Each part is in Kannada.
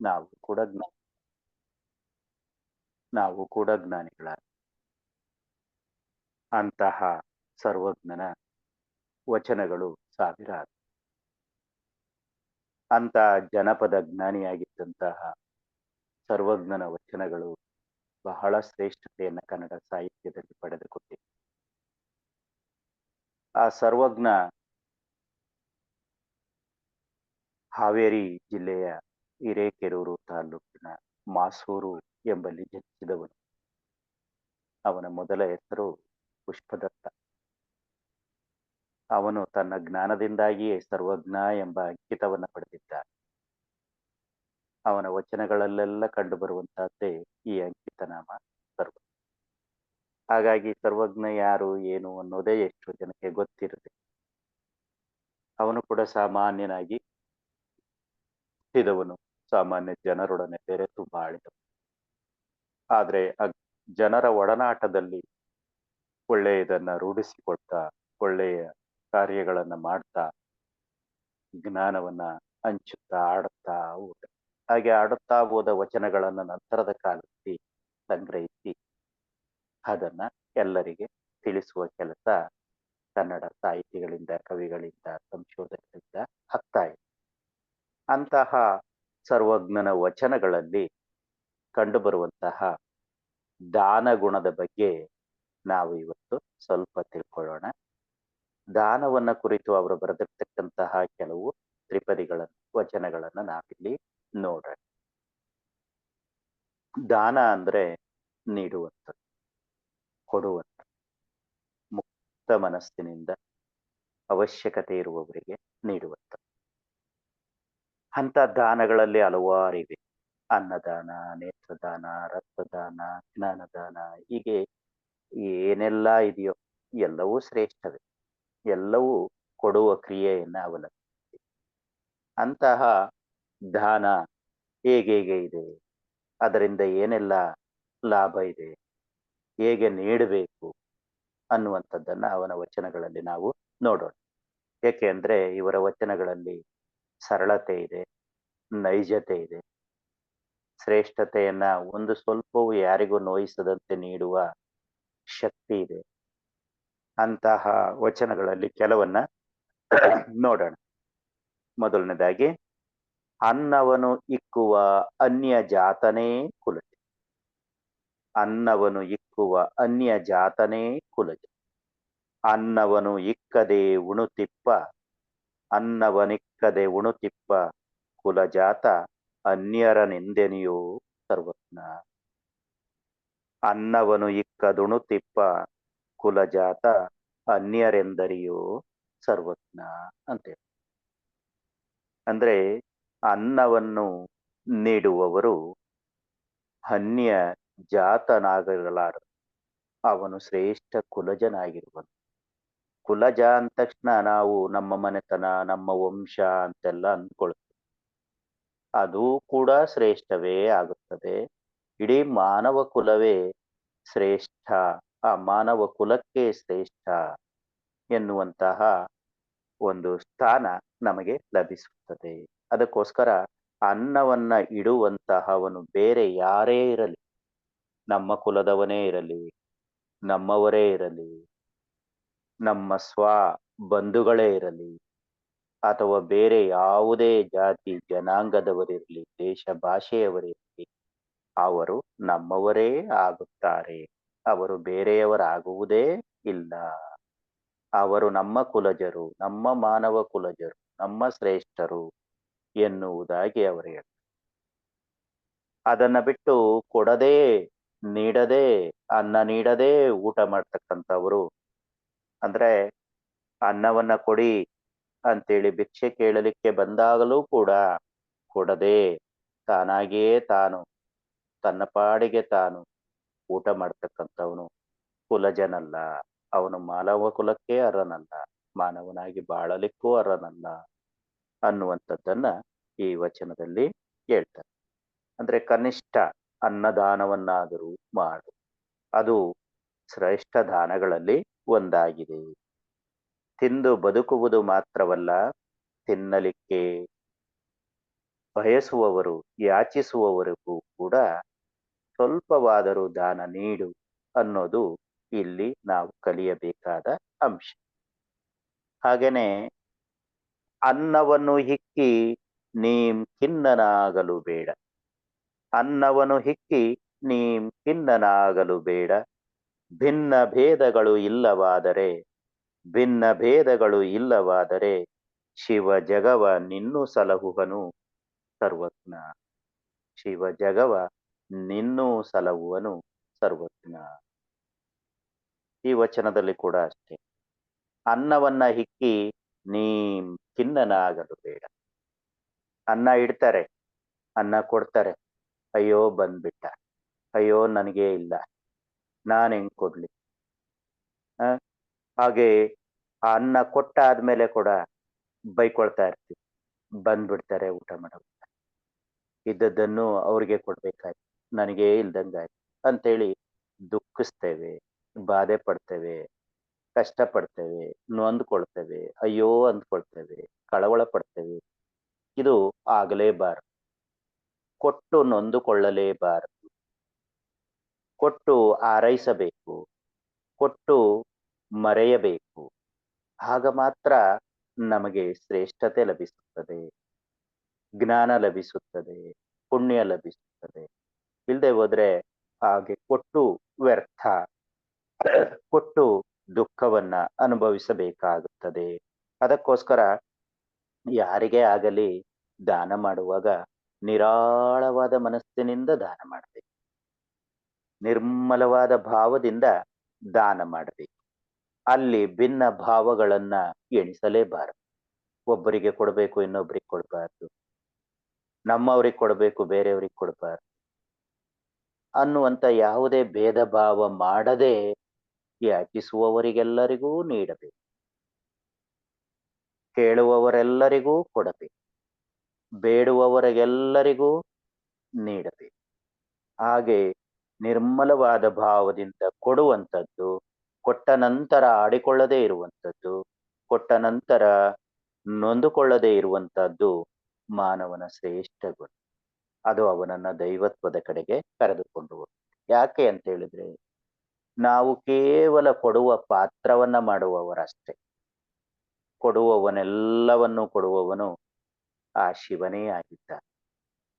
ನಾವು ಕೂಡ ಜ್ಞಾ ನಾವು ಕೂಡ ಜ್ಞಾನಿಗಳ ಅಂತಹ ಸರ್ವಜ್ಞನ ವಚನಗಳು ಸಾವಿರಾರು. ಅಂತ ಜನಪದ ಜ್ಞಾನಿಯಾಗಿದ್ದಂತಹ ಸರ್ವಜ್ಞನ ವಚನಗಳು ಬಹಳ ಶ್ರೇಷ್ಠತೆಯನ್ನು ಕನ್ನಡ ಸಾಹಿತ್ಯದಲ್ಲಿ ಪಡೆದುಕೊಂಡಿವೆ. ಆ ಸರ್ವಜ್ಞ ಹಾವೇರಿ ಜಿಲ್ಲೆಯ ಹಿರೇಕೆರೂರು ತಾಲೂಕಿನ ಮಾಸೂರು ಎಂಬಲ್ಲಿ ಜನಿಸಿದವನು. ಅವನ ಮೊದಲ ಹೆಸರು ಪುಷ್ಪದತ್ತ. ಅವನು ತನ್ನ ಜ್ಞಾನದಿಂದಾಗಿಯೇ ಸರ್ವಜ್ಞ ಎಂಬ ಅಂಕಿತವನ್ನು ಪಡೆದಿದ್ದ. ಅವನ ವಚನಗಳಲ್ಲೆಲ್ಲ ಕಂಡುಬರುವಂತಹದ್ದೇ ಈ ಅಂಕಿತನಾಮ ಸರ್ವ. ಹಾಗಾಗಿ ಸರ್ವಜ್ಞ ಯಾರು ಏನು ಅನ್ನೋದೇ ಎಷ್ಟು ಜನಕ್ಕೆ ಗೊತ್ತಿರುತ್ತೆ. ಅವನು ಕೂಡ ಸಾಮಾನ್ಯನಾಗಿ ಹುಟ್ಟಿದವನು, ಸಾಮಾನ್ಯ ಜನರೊಡನೆ ಬೆರೆತು ಬಾಳಿದವನು. ಆದ್ರೆ ಜನರ ಒಡನಾಟದಲ್ಲಿ ಒಳ್ಳೆಯದನ್ನ ರೂಢಿಸಿಕೊಳ್ತಾ, ಒಳ್ಳೆಯ ಕಾರ್ಯಗಳನ್ನ ಮಾಡ್ತಾ, ಜ್ಞಾನವನ್ನ ಹಂಚುತ್ತಾ ಆಡುತ್ತಾ ಹೋದ. ಹಾಗೆ ಆಡುತ್ತಾ ಹೋದ ವಚನಗಳನ್ನ ನಂತರದ ಕಾಲದಲ್ಲಿ ಸಂಗ್ರಹಿಸಿ ಅದನ್ನ ಎಲ್ಲರಿಗೆ ತಿಳಿಸುವ ಕೆಲಸ ಕನ್ನಡ ಸಾಹಿತಿಗಳಿಂದ, ಕವಿಗಳಿಂದ, ಸಂಶೋಧಕರಿಂದ ಆಗ್ತಾ ಇದೆ. ಅಂತಹ ಸರ್ವಜ್ಞನ ವಚನಗಳಲ್ಲಿ ಕಂಡುಬರುವಂತಹ ದಾನ ಗುಣದ ಬಗ್ಗೆ ನಾವು ಇವತ್ತು ಸ್ವಲ್ಪ ತಿಳ್ಕೊಳ್ಳೋಣ. ದಾನವನ್ನ ಕುರಿತು ಅವರು ಬರೆದಿರ್ತಕ್ಕಂತಹ ಕೆಲವು ತ್ರಿಪದಿಗಳನ್ನು, ವಚನಗಳನ್ನ ನಾವಿಲ್ಲಿ ನೋಡೋಣ. ದಾನ ಅಂದ್ರೆ ನೀಡುವಂಥದ್ದು, ಕೊಡುವಂಥದ್ದು, ಮುಕ್ತ ಮನಸ್ಸಿನಿಂದ ಅವಶ್ಯಕತೆ ಇರುವವರಿಗೆ ನೀಡುವಂಥದ್ದು. ಅಂತ ದಾನಗಳಲ್ಲಿ ಹಲವಾರಿವೆ. ಅನ್ನದಾನ, ನೇತ್ರದಾನ, ರಕ್ತದಾನ, ಜ್ಞಾನದಾನ, ಹೀಗೆ ಏನೆಲ್ಲ ಇದೆಯೋ ಎಲ್ಲವೂ ಶ್ರೇಷ್ಠವೇ. ಎಲ್ಲವೂ ಕೊಡುವ ಕ್ರಿಯೆಯನ್ನ ಅವಲಂಬಿಸಿದೆ. ಅಂತಹ ದಾನ ಹೇಗೆ ಇದೆ, ಅದರಿಂದ ಏನೆಲ್ಲ ಲಾಭ ಇದೆ, ಹೇಗೆ ನೀಡಬೇಕು ಅನ್ನುವಂಥದ್ದನ್ನ ಅವನ ವಚನಗಳಲ್ಲಿ ನಾವು ನೋಡೋಣ. ಏಕೆ ಅಂದ್ರೆ ಇವರ ವಚನಗಳಲ್ಲಿ ಸರಳತೆ ಇದೆ, ನೈಜತೆ ಇದೆ, ಶ್ರೇಷ್ಠತೆಯನ್ನ ಒಂದು ಸ್ವಲ್ಪವೂ ಯಾರಿಗೂ ನೋಯಿಸದಂತೆ ನೀಡುವ ಶಕ್ತಿ ಇದೆ. ಅಂತಹ ವಚನಗಳಲ್ಲಿ ಕೆಲವನ್ನ ನೋಡೋಣ. ಮೊದಲನೇದಾಗಿ, ಅನ್ನವನು ಇಕ್ಕುವ ಅನ್ಯ ಜಾತನೇ ಕುಲಜ. ಅನ್ನವನು ಇಕ್ಕುವ ಅನ್ಯ ಜಾತನೇ ಕುಲಜ. ಅನ್ನವನು ಇಕ್ಕದೆ ಉಣುತಿಪ್ಪ, ಅನ್ನವನಿಕ್ಕದೆ ಉಣುತಿಪ್ಪ ಕುಲಜಾತ ಅನ್ಯರನೆಂದೆನಿಯೋ ಸರ್ವಜ್ಞ. ಅನ್ನವನು ಇಕ್ಕದುಣುತಿಪ್ಪ ಕುಲಜಾತ ಅನ್ಯರೆಂದರಿಯೋ ಸರ್ವಜ್ಞ ಅಂತೇಳಿ. ಅಂದ್ರೆ ಅನ್ನವನ್ನು ನೀಡುವವರು ಅನ್ಯ ಜಾತನಾಗಲಾರದು, ಅವನು ಶ್ರೇಷ್ಠ ಕುಲಜನಾಗಿರುವನು. ಕುಲಜ ಅಂದ ತಕ್ಷಣ ನಾವು ನಮ್ಮ ಮನೆತನ, ನಮ್ಮ ವಂಶ ಅಂತೆಲ್ಲ ಅಂದ್ಕೊಳ್ತೀವಿ. ಅದು ಕೂಡ ಶ್ರೇಷ್ಠವೇ ಆಗುತ್ತದೆ. ಇಡೀ ಮಾನವ ಕುಲವೇ ಶ್ರೇಷ್ಠ, ಆ ಮಾನವ ಕುಲಕ್ಕೆ ಶ್ರೇಷ್ಠ ಎನ್ನುವಂತಹ ಒಂದು ಸ್ಥಾನ ನಮಗೆ ಲಭಿಸುತ್ತದೆ. ಅದಕ್ಕೋಸ್ಕರ ಅನ್ನವನ್ನ ಇಡುವಂತಹವನು ಬೇರೆ ಯಾರೇ ಇರಲಿ, ನಮ್ಮ ಕುಲದವನೇ ಇರಲಿ, ನಮ್ಮವರೇ ಇರಲಿ, ನಮ್ಮ ಸ್ವ ಬಂಧುಗಳೇ ಇರಲಿ, ಅಥವಾ ಬೇರೆ ಯಾವುದೇ ಜಾತಿ ಜನಾಂಗದವರಿರಲಿ, ದೇಶ ಭಾಷೆಯವರಿರಲಿ, ಅವರು ನಮ್ಮವರೇ ಆಗುತ್ತಾರೆ. ಅವರು ಬೇರೆಯವರಾಗುವುದೇ ಇಲ್ಲ. ಅವರು ನಮ್ಮ ಕುಲಜರು, ನಮ್ಮ ಮಾನವ ಕುಲಜರು, ನಮ್ಮ ಶ್ರೇಷ್ಠರು ಎನ್ನುವುದಾಗಿ ಅವರು ಹೇಳ್ತಾರೆ. ಅದನ್ನ ಬಿಟ್ಟು ಕೊಡದೆ, ನೀಡದೆ, ಅನ್ನ ನೀಡದೆ ಊಟ ಮಾಡ್ತಕ್ಕಂಥವ್ರು, ಅಂದ್ರೆ ಅನ್ನವನ್ನ ಕೊಡಿ ಅಂತೇಳಿ ಭಿಕ್ಷೆ ಕೇಳಲಿಕ್ಕೆ ಬಂದಾಗಲೂ ಕೂಡ ಕೊಡದೆ ತಾನಾಗಿಯೇ ತಾನು ತನ್ನ ಪಾಡಿಗೆ ತಾನು ಊಟ ಮಾಡ್ತಕ್ಕಂಥವನು ಕುಲಜನಲ್ಲ. ಅವನು ಮಾನವ ಕುಲಕ್ಕೆ ಅರ್ಹನಲ್ಲ, ಮಾನವನಾಗಿ ಬಾಳಲಿಕ್ಕೂ ಅರ್ಹನಲ್ಲ ಅನ್ನುವಂಥದ್ದನ್ನ ಈ ವಚನದಲ್ಲಿ ಹೇಳ್ತಾರೆ. ಅಂದ್ರೆ ಕನಿಷ್ಠ ಅನ್ನದಾನವನ್ನಾದರೂ ಮಾಡು, ಅದು ಶ್ರೇಷ್ಠ ದಾನಗಳಲ್ಲಿ ಒಂದಾಗಿದೆ. ತಿಂದು ಬದುಕುವುದು ಮಾತ್ರವಲ್ಲ, ತಿನ್ನಲಿಕ್ಕೆ ಬಯಸುವವರು ಯಾಚಿಸುವವರಿಗೂ ಕೂಡ ಸ್ವಲ್ಪವಾದರೂ ದಾನ ನೀಡು ಅನ್ನೋದು ಇಲ್ಲಿ ನಾವು ಕಲಿಯಬೇಕಾದ ಅಂಶ. ಹಾಗೇನೆ ಅನ್ನವನ್ನು ಹಿಕ್ಕಿ ನೀಂ ಖಿನ್ನನಾಗಲು ಬೇಡ. ಅನ್ನವನ್ನು ಹಿಕ್ಕಿ ನೀಂ ಖಿನ್ನನಾಗಲು ಬೇಡ. ಭಿನ್ನ ಭೇದಗಳು ಇಲ್ಲವಾದರೆ ಭಿನ್ನ ಭೇದಗಳು ಇಲ್ಲವಾದರೆ ಶಿವ ಜಗವ ನಿನ್ನೂ ಸಲಹುವನು ಸರ್ವಜ್ಞ. ಶಿವ ಜಗವ ನಿನ್ನೂ ಸಲಹುವನು ಸರ್ವಜ್ಞ. ಈ ವಚನದಲ್ಲಿ ಕೂಡ ಅಷ್ಟೇ. ಅನ್ನವನ್ನ ಹಿಕ್ಕಿ ನೀಂ ಖಿನ್ನನಾಗಲು ಬೇಡ. ಅನ್ನ ಇಡ್ತಾರೆ, ಅನ್ನ ಕೊಡ್ತಾರೆ, ಅಯ್ಯೋ ಬಂದ್ಬಿಟ್ಟ, ಅಯ್ಯೋ ನನಗೇ ಇಲ್ಲ, ನಾನು ಹೆಂಗ್ ಕೊಡ್ಲಿ. ಹಾಗೆ ಆ ಅನ್ನ ಕೊಟ್ಟಾದ್ಮೇಲೆ ಕೂಡ ಬೈಕೊಳ್ತಾ ಇರ್ತೀವಿ, ಬಂದ್ಬಿಡ್ತಾರೆ ಊಟ ಮಾಡೋದು, ಇದ್ದದ್ದನ್ನು ಅವ್ರಿಗೆ ಕೊಡ್ಬೇಕಾಯ್ತು, ನನಗೇ ಇಲ್ದಂಗಾಯ್ತು ಅಂತೇಳಿ ದುಃಖಿಸ್ತೇವೆ, ಬಾಧೆ ಪಡ್ತೇವೆ, ಕಷ್ಟಪಡ್ತೇವೆ, ನೊಂದ್ಕೊಳ್ತೇವೆ, ಅಯ್ಯೋ ಅಂದ್ಕೊಳ್ತೇವೆ, ಕಳವಳ ಪಡ್ತೇವೆ. ಇದು ಆಗಲೇಬಾರದು. ಕೊಟ್ಟು ನೊಂದುಕೊಳ್ಳಲೇಬಾರದು. ಕೊಟ್ಟು ಆರೈಸಬೇಕು, ಕೊಟ್ಟು ಮರೆಯಬೇಕು. ಆಗ ಮಾತ್ರ ನಮಗೆ ಶ್ರೇಷ್ಠತೆ ಲಭಿಸುತ್ತದೆ, ಜ್ಞಾನ ಲಭಿಸುತ್ತದೆ, ಪುಣ್ಯ ಲಭಿಸುತ್ತದೆ. ಇಲ್ಲದೆ ಹೋದ್ರೆ ಹಾಗೆ ಕೊಟ್ಟು ವ್ಯರ್ಥ, ಕೊಟ್ಟು ದುಃಖವನ್ನ ಅನುಭವಿಸಬೇಕಾಗುತ್ತದೆ. ಅದಕ್ಕೋಸ್ಕರ ಯಾರಿಗೇ ಆಗಲಿ ದಾನ ಮಾಡುವಾಗ ನಿರಾಳವಾದ ಮನಸ್ಸಿನಿಂದ ದಾನ ಮಾಡಬೇಕು, ನಿರ್ಮಲವಾದ ಭಾವದಿಂದ ದಾನ ಮಾಡಬೇಕು. ಅಲ್ಲಿ ಭಿನ್ನ ಭಾವಗಳನ್ನ ಎಣಿಸಲೇಬಾರದು. ಒಬ್ಬರಿಗೆ ಕೊಡಬೇಕು, ಇನ್ನೊಬ್ಬರಿಗೆ ಕೊಡಬಾರ್ದು, ನಮ್ಮವ್ರಿಗೆ ಕೊಡಬೇಕು, ಬೇರೆಯವ್ರಿಗೆ ಕೊಡಬಾರ್ದು ಅನ್ನುವಂತ ಯಾವುದೇ ಭೇದ ಭಾವ ಮಾಡದೆ ಯಾಚಿಸುವವರಿಗೆಲ್ಲರಿಗೂ ನೀಡಬೇಕು, ಕೇಳುವವರೆಲ್ಲರಿಗೂ ಕೊಡಬೇಕು, ಬೇಡುವವರಿಗೆಲ್ಲರಿಗೂ ನೀಡಬೇಕು. ಹಾಗೆ ನಿರ್ಮಲವಾದ ಭಾವದಿಂದ ಕೊಡುವಂಥದ್ದು, ಕೊಟ್ಟ ನಂತರ ಆಡಿಕೊಳ್ಳದೇ ಇರುವಂಥದ್ದು, ಕೊಟ್ಟ ನಂತರ ನೊಂದುಕೊಳ್ಳದೇ ಇರುವಂತಹದ್ದು ಮಾನವನ ಶ್ರೇಷ್ಠ ಗುಣ. ಅದು ಅವನನ್ನ ದೈವತ್ವದ ಕಡೆಗೆ ಕರೆದುಕೊಂಡು ಹೋಗುತ್ತೆ. ಯಾಕೆ ಅಂತ ಹೇಳಿದ್ರೆ ನಾವು ಕೇವಲ ಕೊಡುವ ಪಾತ್ರವನ್ನ ಮಾಡುವವರಷ್ಟೇ. ಕೊಡುವವನೆಲ್ಲವನ್ನು ಕೊಡುವವನು ಆ ಶಿವನೇ ಆಗಿದ್ದಾನೆ.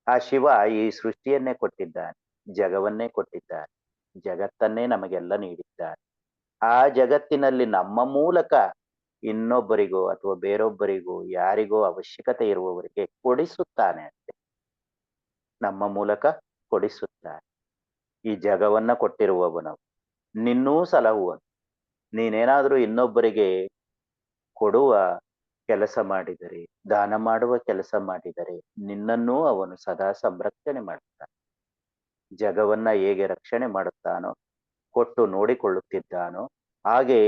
ಆ ಶಿವ ಈ ಸೃಷ್ಟಿಯನ್ನೇ ಕೊಟ್ಟಿದ್ದಾನೆ, ಜಗವನ್ನೇ ಕೊಟ್ಟಿದ್ದಾನೆ, ಜಗತ್ತನ್ನೇ ನಮಗೆಲ್ಲ ನೀಡಿದ್ದಾನೆ. ಆ ಜಗತ್ತಿನಲ್ಲಿ ನಮ್ಮ ಮೂಲಕ ಇನ್ನೊಬ್ಬರಿಗೋ ಅಥವಾ ಬೇರೊಬ್ಬರಿಗೋ ಯಾರಿಗೋ ಅವಶ್ಯಕತೆ ಇರುವವರಿಗೆ ಕೊಡಿಸುತ್ತಾನೆ ಅಷ್ಟೆ. ನಮ್ಮ ಮೂಲಕ ಕೊಡಿಸುತ್ತಾನೆ. ಈ ಜಗವನ್ನ ಕೊಟ್ಟಿರುವವನು ನಿನ್ನೂ ಸಲಹುವನು. ನೀನೇನಾದ್ರೂ ಇನ್ನೊಬ್ಬರಿಗೆ ಕೊಡುವ ಕೆಲಸ ಮಾಡಿದರೆ, ದಾನ ಮಾಡುವ ಕೆಲಸ ಮಾಡಿದರೆ ನಿನ್ನನ್ನೂ ಅವನು ಸದಾ ಸಂರಕ್ಷಣೆ ಮಾಡುತ್ತಾನೆ. ಜಗವನ್ನ ಹೇಗೆ ರಕ್ಷಣೆ ಮಾಡುತ್ತಾನೋ, ಕೊಟ್ಟು ನೋಡಿಕೊಳ್ಳುತ್ತಿದ್ದಾನೋ, ಹಾಗೆ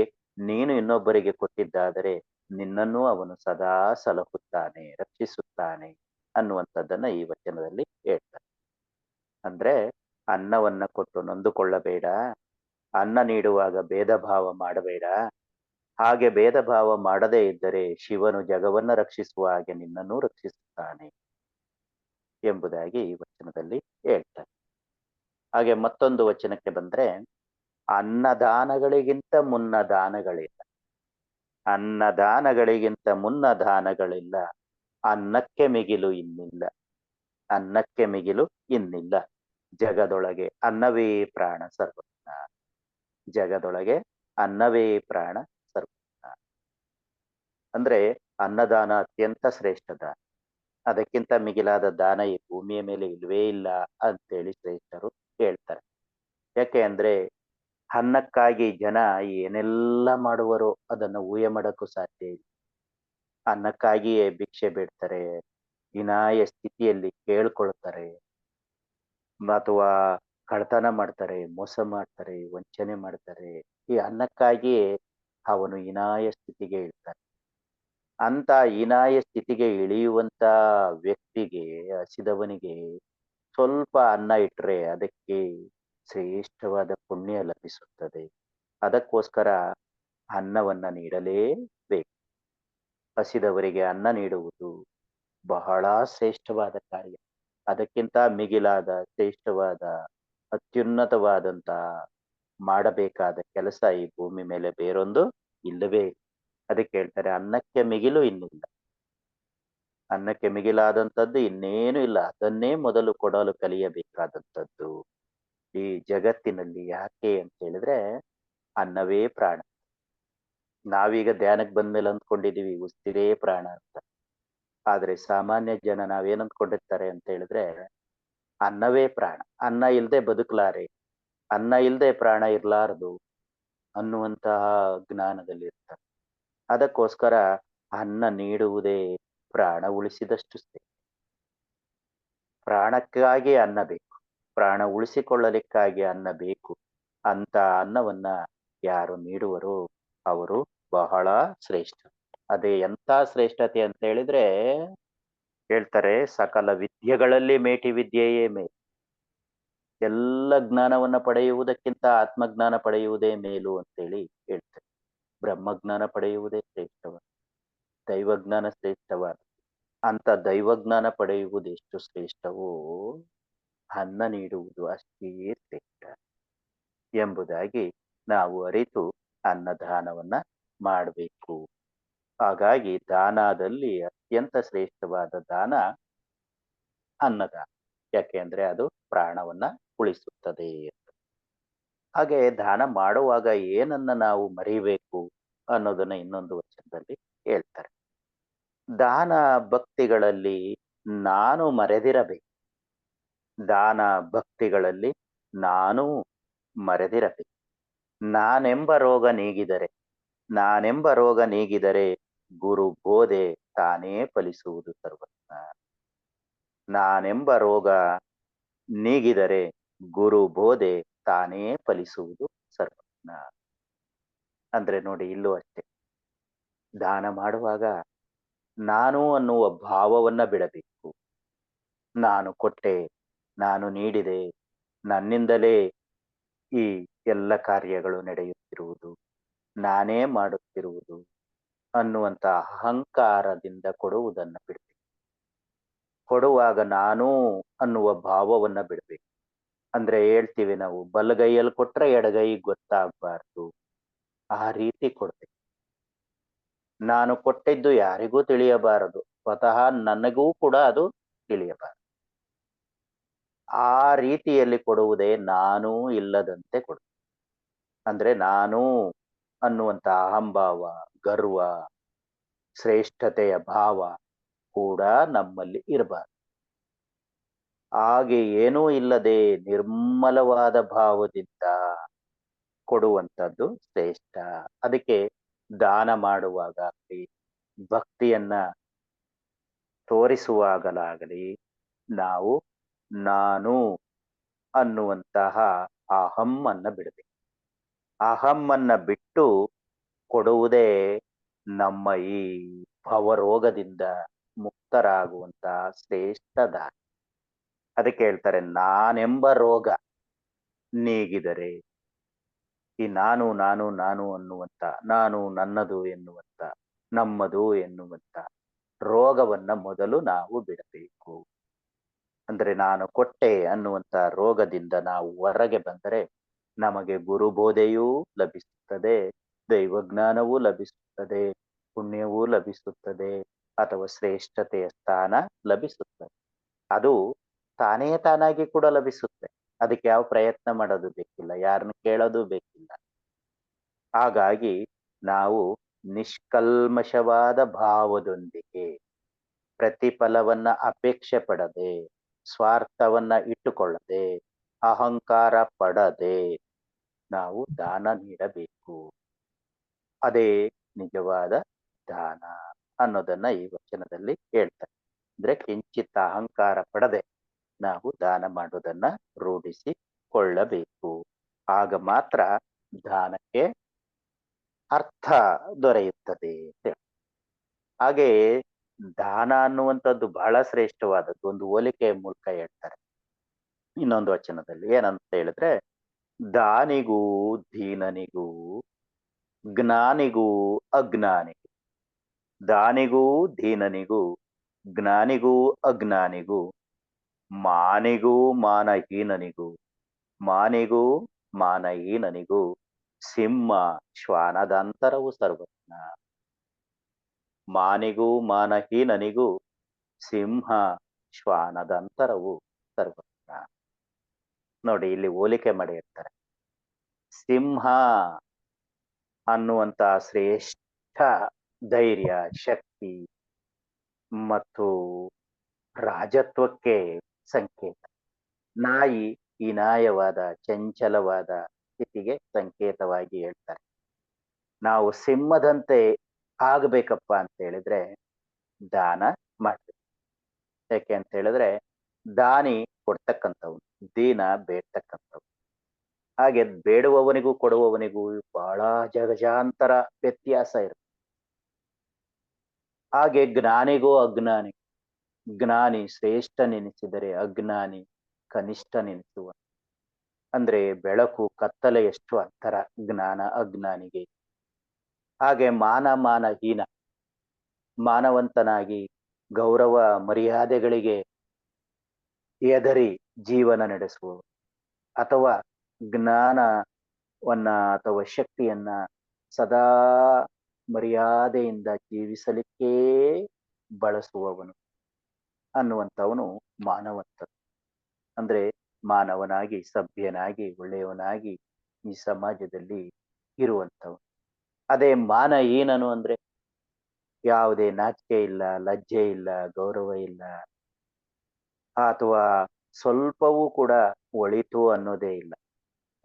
ನೀನು ಇನ್ನೊಬ್ಬರಿಗೆ ಕೊಟ್ಟಿದ್ದಾದರೆ ನಿನ್ನನ್ನೂ ಅವನು ಸದಾ ಸಲಹುತ್ತಾನೆ, ರಕ್ಷಿಸುತ್ತಾನೆ ಅನ್ನುವಂಥದ್ದನ್ನ ಈ ವಚನದಲ್ಲಿ ಹೇಳ್ತಾನೆ. ಅಂದ್ರೆ ಅನ್ನವನ್ನ ಕೊಟ್ಟು ನೊಂದುಕೊಳ್ಳಬೇಡ, ಅನ್ನ ನೀಡುವಾಗ ಭೇದ ಭಾವ ಮಾಡಬೇಡ. ಹಾಗೆ ಭೇದ ಭಾವ ಮಾಡದೇ ಇದ್ದರೆ ಶಿವನು ಜಗವನ್ನ ರಕ್ಷಿಸುವ ಹಾಗೆ ನಿನ್ನನ್ನೂ ರಕ್ಷಿಸುತ್ತಾನೆ ಎಂಬುದಾಗಿ ಈ ವಚನದಲ್ಲಿ ಹೇಳ್ತಾರೆ. ಹಾಗೆ ಮತ್ತೊಂದು ವಚನಕ್ಕೆ ಬಂದ್ರೆ, ಅನ್ನದಾನಗಳಿಗಿಂತ ಮುನ್ನ ದಾನಗಳಿಲ್ಲ, ಅನ್ನದಾನಗಳಿಗಿಂತ ಮುನ್ನ ದಾನಗಳಿಲ್ಲ, ಅನ್ನಕ್ಕೆ ಮಿಗಿಲು ಇನ್ನಿಲ್ಲ, ಅನ್ನಕ್ಕೆ ಮಿಗಿಲು ಇನ್ನಿಲ್ಲ. ಜಗದೊಳಗೆ ಅನ್ನವೇ ಪ್ರಾಣ ಸರ್ವಜ್ಞ, ಜಗದೊಳಗೆ ಅನ್ನವೇ ಪ್ರಾಣ ಸರ್ವಜ್ಞ. ಅಂದ್ರೆ ಅನ್ನದಾನ ಅತ್ಯಂತ ಶ್ರೇಷ್ಠ ದಾನ. ಅದಕ್ಕಿಂತ ಮಿಗಿಲಾದ ದಾನ ಈ ಭೂಮಿಯ ಮೇಲೆ ಇಲ್ವೇ ಇಲ್ಲ ಅಂತೇಳಿ ಶ್ರೇಷ್ಠರು ಹೇಳ್ತಾರೆ. ಯಾಕೆ ಅಂದ್ರೆ ಅನ್ನಕ್ಕಾಗಿ ಜನ ಏನೆಲ್ಲ ಮಾಡುವರೋ ಅದನ್ನು ಊಹೆ ಮಾಡಕ್ಕೂ ಸಾಧ್ಯ ಇಲ್ಲ. ಅನ್ನಕ್ಕಾಗಿಯೇ ಭಿಕ್ಷೆ ಬೇಡ್ತಾರೆ, ಹೀನಾಯ ಸ್ಥಿತಿಯಲ್ಲಿ ಕೇಳ್ಕೊಳ್ತಾರೆ, ಅಥವಾ ಕಳ್ತನ ಮಾಡ್ತಾರೆ, ಮೋಸ ಮಾಡ್ತಾರೆ, ವಂಚನೆ ಮಾಡ್ತಾರೆ. ಈ ಅನ್ನಕ್ಕಾಗಿಯೇ ಅವನು ಹೀನಾಯ ಸ್ಥಿತಿಗೆ ಇಳ್ತಾನೆ. ಅಂತ ಹೀನಾಯ ಸ್ಥಿತಿಗೆ ಇಳಿಯುವಂತ ವ್ಯಕ್ತಿಗೆ, ಹಸಿದವನಿಗೆ ಸ್ವಲ್ಪ ಅನ್ನ ಇಟ್ರೆ ಅದಕ್ಕೆ ಶ್ರೇಷ್ಠವಾದ ಪುಣ್ಯ ಲಭಿಸುತ್ತದೆ. ಅದಕ್ಕೋಸ್ಕರ ಅನ್ನವನ್ನ ನೀಡಲೇಬೇಕು. ಹಸಿದವರಿಗೆ ಅನ್ನ ನೀಡುವುದು ಬಹಳ ಶ್ರೇಷ್ಠವಾದ ಕಾರ್ಯ. ಅದಕ್ಕಿಂತ ಮಿಗಿಲಾದ ಶ್ರೇಷ್ಠವಾದ ಅತ್ಯುನ್ನತವಾದಂತ ಮಾಡಬೇಕಾದ ಕೆಲಸ ಈ ಭೂಮಿ ಮೇಲೆ ಬೇರೊಂದು ಇಲ್ಲವೇ ಇಲ್ಲ. ಅದಕ್ಕೆ ಹೇಳ್ತಾರೆ ಅನ್ನಕ್ಕೆ ಮಿಗಿಲು ಇನ್ನಿಲ್ಲ. ಅನ್ನಕ್ಕೆ ಮಿಗಿಲಾದಂಥದ್ದು ಇನ್ನೇನು ಇಲ್ಲ. ಅದನ್ನೇ ಮೊದಲು ಕೊಡಲು ಕಲಿಯಬೇಕಾದಂಥದ್ದು ಈ ಜಗತ್ತಿನಲ್ಲಿ. ಯಾಕೆ ಅಂತ ಹೇಳಿದ್ರೆ ಅನ್ನವೇ ಪ್ರಾಣ. ನಾವೀಗ ಧ್ಯಾನಕ್ಕೆ ಬಂದ್ಮೇಲೆ ಅಂದ್ಕೊಂಡಿದೀವಿ ಉಸಿರೇ ಪ್ರಾಣ ಅಂತ. ಆದ್ರೆ ಸಾಮಾನ್ಯ ಜನ ನಾವೇನ್ ಅಂದ್ಕೊಂಡಿರ್ತಾರೆ ಅಂತ ಹೇಳಿದ್ರೆ ಅನ್ನವೇ ಪ್ರಾಣ, ಅನ್ನ ಇಲ್ದೆ ಬದುಕಲಾರೆ, ಅನ್ನ ಇಲ್ದೆ ಪ್ರಾಣ ಇರ್ಲಾರದು ಅನ್ನುವಂತಹ ಜ್ಞಾನದಲ್ಲಿರ್ತಾರೆ. ಅದಕ್ಕೋಸ್ಕರ ಅನ್ನ ನೀಡುವುದೇ ಪ್ರಾಣ ಉಳಿಸಿದಷ್ಟು ಪ್ರಾಣಕ್ಕಾಗಿ ಅನ್ನ ಬೇಕು, ಪ್ರಾಣ ಉಳಿಸಿಕೊಳ್ಳಲಿಕ್ಕಾಗಿ ಅನ್ನ ಬೇಕು. ಅಂತ ಅನ್ನವನ್ನ ಯಾರು ನೀಡುವರೋ ಅವರು ಬಹಳ ಶ್ರೇಷ್ಠ. ಅದೇ ಎಂಥ ಶ್ರೇಷ್ಠತೆ ಅಂತ ಹೇಳಿದ್ರೆ ಹೇಳ್ತಾರೆ ಸಕಲ ವಿದ್ಯೆಗಳಲ್ಲಿ ಮೇಟಿ ವಿದ್ಯೆಯೇ ಮೇಲು. ಎಲ್ಲ ಜ್ಞಾನವನ್ನ ಪಡೆಯುವುದಕ್ಕಿಂತ ಆತ್ಮಜ್ಞಾನ ಪಡೆಯುವುದೇ ಮೇಲು ಅಂತೇಳಿ ಹೇಳ್ತಾರೆ. ಬ್ರಹ್ಮಜ್ಞಾನ ಪಡೆಯುವುದೇ ಶ್ರೇಷ್ಠವಾದ, ದೈವಜ್ಞಾನ ಶ್ರೇಷ್ಠವಾದ. ಅಂತ ದೈವಜ್ಞಾನ ಪಡೆಯುವುದು ಎಷ್ಟು ಶ್ರೇಷ್ಠವೋ ಅನ್ನ ನೀಡುವುದು ಅಷ್ಟೇ ಶ್ರೇಷ್ಠ ಎಂಬುದಾಗಿ ನಾವು ಅರಿತು ಅನ್ನದಾನವನ್ನ ಮಾಡಬೇಕು. ಹಾಗಾಗಿ ದಾನದಲ್ಲಿ ಅತ್ಯಂತ ಶ್ರೇಷ್ಠವಾದ ದಾನ ಅನ್ನದಾನ. ಯಾಕೆ ಅಂದ್ರೆ ಅದು ಪ್ರಾಣವನ್ನ ಉಳಿಸುತ್ತದೆ. ಹಾಗೆ ದಾನ ಮಾಡುವಾಗ ಏನನ್ನ ನಾವು ಮರಿಬೇಕು ಅನ್ನೋದನ್ನ ಇನ್ನೊಂದು ವಚನದಲ್ಲಿ ಹೇಳ್ತಾರೆ. ದಾನ ಭಕ್ತಿಗಳಲ್ಲಿ ನಾನು ಮರೆದಿರಬೇಕು. ದಾನ ಭಕ್ತಿಗಳಲ್ಲಿ ನಾನು ಮರೆದಿರಬೇಕು. ನಾನೆಂಬ ರೋಗ ನೀಗಿದರೆ, ನಾನೆಂಬ ರೋಗ ನೀಗಿದರೆ ಗುರು ಬೋಧೆ ತಾನೇ ಫಲಿಸುವುದು ಸರ್ವಜ್ಞ. ನಾನೆಂಬ ರೋಗ ನೀಗಿದರೆ ಗುರು ಬೋಧೆ ತಾನೇ ಫಲಿಸುವುದು ಸರ್ವಜ್ಞ. ಅಂದ್ರೆ ನೋಡಿ ಇಲ್ಲೂ ಅಷ್ಟೇ, ದಾನ ಮಾಡುವಾಗ ನಾನು ಅನ್ನುವ ಭಾವವನ್ನ ಬಿಡಬೇಕು. ನಾನು ಕೊಟ್ಟೆ, ನಾನು ನೀಡಿದೆ, ನನ್ನಿಂದಲೇ ಈ ಎಲ್ಲ ಕಾರ್ಯಗಳು ನಡೆಯುತ್ತಿರುವುದು, ನಾನೇ ಮಾಡುತ್ತಿರುವುದು ಅನ್ನುವಂತ ಅಹಂಕಾರದಿಂದ ಕೊಡುವುದನ್ನ ಬಿಡಬೇಕು. ಕೊಡುವಾಗ ನಾನು ಅನ್ನುವ ಭಾವವನ್ನ ಬಿಡಬೇಕು. ಅಂದ್ರೆ ಹೇಳ್ತೀವಿ ನಾವು ಬಲಗೈಯಲ್ಲಿ ಕೊಟ್ರೆ ಎಡಗೈ ಗೊತ್ತಾಗಬಾರ್ದು, ಆ ರೀತಿ ಕೊಡ್ಬೇಕು. ನಾನು ಕೊಟ್ಟಿದ್ದು ಯಾರಿಗೂ ತಿಳಿಯಬಾರದು, ಸ್ವತಃ ನನಗೂ ಕೂಡ ಅದು ತಿಳಿಯಬಾರದು. ಆ ರೀತಿಯಲ್ಲಿ ಕೊಡುವುದೇ ನಾನು ಇಲ್ಲದಂತೆ ಕೊಡು. ಅಂದ್ರೆ ನಾನು ಅನ್ನುವಂತ ಅಹಂಭಾವ, ಗರ್ವ, ಶ್ರೇಷ್ಠತೆಯ ಭಾವ ಕೂಡ ನಮ್ಮಲ್ಲಿ ಇರಬಾರದು. ಹಾಗೆ ಏನೂ ಇಲ್ಲದೆ ನಿರ್ಮಲವಾದ ಭಾವದಿಂದ ಕೊಡುವಂಥದ್ದು ಶ್ರೇಷ್ಠ. ಅದಕ್ಕೆ ದಾನ ಮಾಡುವಾಗಲಿ, ಭಕ್ತಿಯನ್ನ ತೋರಿಸುವಾಗಲಾಗಲಿ ನಾವು ನಾನು ಅನ್ನುವಂತಹ ಅಹಮ್ಮನ್ನ ಬಿಡಬೇಕು. ಅಹಮ್ಮನ್ನ ಬಿಟ್ಟು ಕೊಡುವುದೇ ನಮ್ಮ ಈ ಭವರೋಗದಿಂದ ಮುಕ್ತರಾಗುವಂತಹ ಶ್ರೇಷ್ಠ ದಾನ. ಅದಕ್ಕೆ ಹೇಳ್ತಾರೆ ನಾನೆಂಬ ರೋಗ ನೀಗಿದರೆ, ಈ ನಾನು ನಾನು ನಾನು ಅನ್ನುವಂತ, ನಾನು ನನ್ನದು ಎನ್ನುವಂತ, ನಮ್ಮದು ಎನ್ನುವಂತ ರೋಗವನ್ನ ಮೊದಲು ನಾವು ಬಿಡಬೇಕು. ಅಂದ್ರೆ ನಾನು ಕೊಟ್ಟೆ ಅನ್ನುವಂತ ರೋಗದಿಂದ ನಾವು ಹೊರಗೆ ಬಂದರೆ ನಮಗೆ ಗುರುಬೋಧೆಯೂ ಲಭಿಸುತ್ತದೆ, ದೈವಜ್ಞಾನವೂ ಲಭಿಸುತ್ತದೆ, ಪುಣ್ಯವೂ ಲಭಿಸುತ್ತದೆ, ಅಥವಾ ಶ್ರೇಷ್ಠತೆಯ ಸ್ಥಾನ ಲಭಿಸುತ್ತದೆ. ಅದು ತಾನೇ ತಾನಾಗಿ ಕೂಡ ಲಭಿಸುತ್ತೆ. ಅದಕ್ಕೆ ಯಾವ ಪ್ರಯತ್ನ ಮಾಡೋದು ಬೇಕಿಲ್ಲ, ಯಾರನ್ನು ಕೇಳೋದು ಬೇಕಿಲ್ಲ. ಹಾಗಾಗಿ ನಾವು ನಿಷ್ಕಲ್ಮಶವಾದ ಭಾವದೊಂದಿಗೆ, ಪ್ರತಿಫಲವನ್ನ ಅಪೇಕ್ಷೆ ಪಡದೆ, ಸ್ವಾರ್ಥವನ್ನ ಇಟ್ಟುಕೊಳ್ಳದೆ, ಅಹಂಕಾರ ಪಡದೆ ನಾವು ದಾನ ನೀಡಬೇಕು. ಅದೇ ನಿಜವಾದ ದಾನ ಅನ್ನೋದನ್ನ ಈ ವಚನದಲ್ಲಿ ಹೇಳ್ತಾರೆ. ಅಂದ್ರೆ ಕಿಂಚಿತ್ ಅಹಂಕಾರ ಪಡದೆ ನಾವು ದಾನ ಮಾಡೋದನ್ನ ರೂಢಿಸಿಕೊಳ್ಳಬೇಕು. ಆಗ ಮಾತ್ರ ದಾನಕ್ಕೆ ಅರ್ಥ ದೊರೆಯುತ್ತದೆ ಅಂತ ಹೇಳಿ. ಹಾಗೆ ದಾನ ಅನ್ನುವಂಥದ್ದು ಬಹಳ ಶ್ರೇಷ್ಠವಾದದ್ದು. ಒಂದು ಹೋಲಿಕೆಯ ಮೂಲಕ ಹೇಳ್ತಾರೆ ಇನ್ನೊಂದು ವಚನದಲ್ಲಿ. ಏನಂತ ಹೇಳಿದ್ರೆ ದಾನಿಗೂ ದೀನನಿಗೂ, ಜ್ಞಾನಿಗೂ ಅಜ್ಞಾನಿಗೂ, ದಾನಿಗೂ ದೀನನಿಗೂ, ಜ್ಞಾನಿಗೂ ಅಜ್ಞಾನಿಗೂ, ಮಾನಿಗೂ ಮಾನಹೀನನಿಗೂ, ಮಾನಿಗೂ ಮಾನಹೀನನಿಗೂ ಸಿಂಹ ಶ್ವಾನದಂತರವು ಸರ್ವಜ್ಞ. ಮಾನಿಗೂ ಮಾನಹೀನನಿಗೂ ಸಿಂಹ ಶ್ವಾನದಂತರವು ಸರ್ವಜ್ಞ. ನೋಡಿ, ಇಲ್ಲಿ ಹೋಲಿಕೆ ಮಾಡಿರ್ತಾರೆ. ಸಿಂಹ ಅನ್ನುವಂತ ಶ್ರೇಷ್ಠ ಧೈರ್ಯ, ಶಕ್ತಿ ಮತ್ತು ರಾಜತ್ವಕ್ಕೆ ಸಂಕೇತ. ನಾಯಿ ಹೀನಾಯವಾದ, ಚಂಚಲವಾದ ಸ್ಥಿತಿಗೆ ಸಂಕೇತವಾಗಿ ಹೇಳ್ತಾರೆ. ನಾವು ಸಿಂಹದಂತೆ ಆಗ್ಬೇಕಪ್ಪ ಅಂತ ಹೇಳಿದ್ರೆ ದಾನ ಮಾಡ್ಬೇಕು. ಯಾಕೆ ಅಂತ ಹೇಳಿದ್ರೆ ದಾನಿ ಕೊಡ್ತಕ್ಕಂಥವ್ನು, ದೀನ ಬೇಡ್ತಕ್ಕಂಥವ್ನು. ಹಾಗೆ ಬೇಡುವವನಿಗೂ ಕೊಡುವವನಿಗೂ ಬಹಳ ಜಗಜಾಂತರ ವ್ಯತ್ಯಾಸ ಇರುತ್ತೆ. ಹಾಗೆ ಜ್ಞಾನಿಗೂ ಅಜ್ಞಾನಿ, ಜ್ಞಾನಿ ಶ್ರೇಷ್ಠನೆನಿಸಿದರೆ ಅಜ್ಞಾನಿ ಕನಿಷ್ಠನೆನಿಸುವ. ಅಂದ್ರೆ ಬೆಳಕು ಕತ್ತಲೆಯಷ್ಟು ಅಂತರ ಜ್ಞಾನ ಅಜ್ಞಾನಿಗೆ. ಹಾಗೆ ಮಾನಹೀನ, ಮಾನವಂತನಾಗಿ ಗೌರವ ಮರ್ಯಾದೆಗಳಿಗೆ ಎದರಿ ಜೀವನ ನಡೆಸುವ, ಅಥವಾ ಜ್ಞಾನವನ್ನ ಅಥವಾ ಶಕ್ತಿಯನ್ನ ಸದಾ ಮರ್ಯಾದೆಯಿಂದ ಜೀವಿಸಲಿಕ್ಕೇ ಬಳಸುವವನು ಅನ್ನುವಂಥವನು ಮಾನವಂತ. ಅಂದ್ರೆ ಮಾನವನಾಗಿ, ಸಭ್ಯನಾಗಿ, ಒಳ್ಳೆಯವನಾಗಿ ಈ ಸಮಾಜದಲ್ಲಿ ಇರುವಂಥವನು. ಅದೇ ಮಾನಹೀನನು ಅಂದ್ರೆ ಯಾವುದೇ ನಾಚಿಕೆ ಇಲ್ಲ, ಲಜ್ಜೆ ಇಲ್ಲ, ಗೌರವ ಇಲ್ಲ, ಅಥವಾ ಸ್ವಲ್ಪವೂ ಕೂಡ ಒಳಿತು ಅನ್ನೋದೇ ಇಲ್ಲ.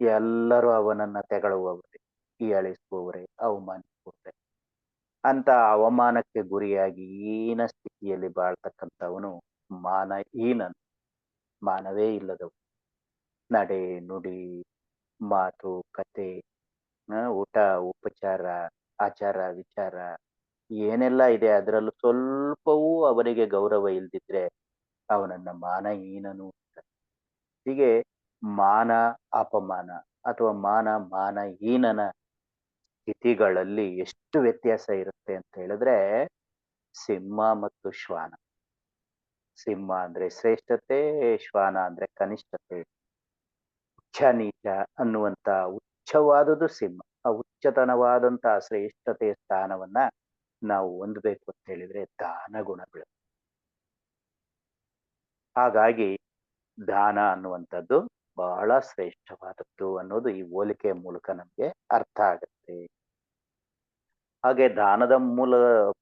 ಎಲ್ಲರೂ ಅವನನ್ನ ತೆಗಳುವವರೇ, ಹೀಯಾಳಿಸುವವರೇ, ಅವಮಾನಿಸುವವರೇ. ಅಂತ ಅವಮಾನಕ್ಕೆ ಗುರಿಯಾಗಿ ಹೀನ ಸ್ಥಿತಿಯಲ್ಲಿ ಬಾಳ್ತಕ್ಕಂಥವನು ಮಾನಹೀನನು, ಮಾನವೇ ಇಲ್ಲದವನು. ನಡೆ, ನುಡಿ, ಮಾತು, ಕತೆ, ಊಟ, ಉಪಚಾರ, ಆಚಾರ, ವಿಚಾರ ಏನೆಲ್ಲ ಇದೆ ಅದರಲ್ಲೂ ಸ್ವಲ್ಪವೂ ಅವನಿಗೆ ಗೌರವ ಇಲ್ದಿದ್ರೆ ಅವನನ್ನ ಮಾನಹೀನನು ಅಂತಾರೆ. ಹೀಗೆ ಮಾನ ಅಪಮಾನ ಅಥವಾ ಮಾನಹೀನನ ಸ್ಥಿತಿಗಳಲ್ಲಿ ಎಷ್ಟು ವ್ಯತ್ಯಾಸ ಇರುತ್ತೆ ಅಂತ ಹೇಳಿದ್ರೆ ಸಿಂಹ ಮತ್ತು ಶ್ವಾನ. ಸಿಂಹ ಅಂದ್ರೆ ಶ್ರೇಷ್ಠತೆ, ಶ್ವಾನ ಅಂದ್ರೆ ಕನಿಷ್ಠತೆ. ಉಚ್ಚ ನೀಚ ಅನ್ನುವಂತ ಉಚ್ಚವಾದುದು ಸಿಂಹ. ಆ ಉಚ್ಚತನವಾದಂತಹ ಶ್ರೇಷ್ಠತೆಯ ಸ್ಥಾನವನ್ನ ನಾವು ಹೊಂದಬೇಕು ಅಂತ ಹೇಳಿದ್ರೆ ದಾನ ಗುಣ ಬೆಳೆದು. ಹಾಗಾಗಿ ದಾನ ಅನ್ನುವಂಥದ್ದು ಬಹಳ ಶ್ರೇಷ್ಠವಾದದ್ದು ಅನ್ನೋದು ಈ ಹೋಲಿಕೆಯ ಮೂಲಕ ನಮ್ಗೆ ಅರ್ಥ ಆಗುತ್ತೆ. ಹಾಗೆ ದಾನದ ಮೂಲ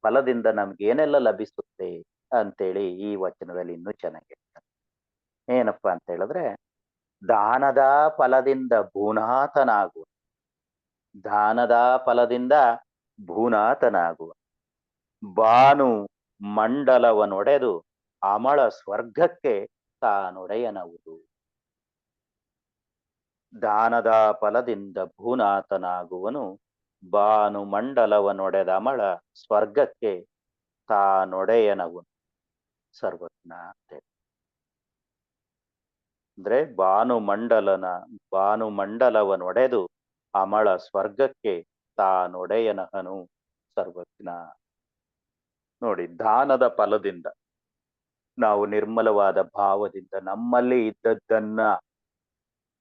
ಫಲದಿಂದ ನಮ್ಗೆ ಏನೆಲ್ಲ ಲಭಿಸುತ್ತೆ ಅಂತೇಳಿ ಈ ವಚನದಲ್ಲಿ ಇನ್ನೂ ಚೆನ್ನಾಗಿ ಹೇಳ್ತಾರೆ. ಏನಪ್ಪಾ ಅಂತ ಹೇಳಿದ್ರೆ ದಾನದ ಫಲದಿಂದ ಭೂನಾಥನಾಗುವ, ದಾನದ ಫಲದಿಂದ ಭೂನಾಥನಾಗುವ, ಬಾನು ಮಂಡಲವನೊಡೆದು ಅಮಳ ಸ್ವರ್ಗಕ್ಕೆ ತಾನೊಡೆಯನವುದು. ದಾನದ ಫಲದಿಂದ ಭೂನಾಥನಾಗುವನು, ಬಾನು ಮಂಡಲವನೊಡೆದ ಅಮಳ ಸ್ವರ್ಗಕ್ಕೆ ತಾನೊಡೆಯನವನು ಸರ್ವಜ್ಞ ಅಂತ. ಅಂದ್ರೆ ಭಾನುಮಂಡಲವನೊಡೆದು ಅಮಳ ಸ್ವರ್ಗಕ್ಕೆ ತಾನೊಡೆಯನಹನು ಸರ್ವಜ್ಞ. ನೋಡಿ, ದಾನದ ಫಲದಿಂದ ನಾವು ನಿರ್ಮಲವಾದ ಭಾವದಿಂದ ನಮ್ಮಲ್ಲಿ ಇದ್ದದ್ದನ್ನ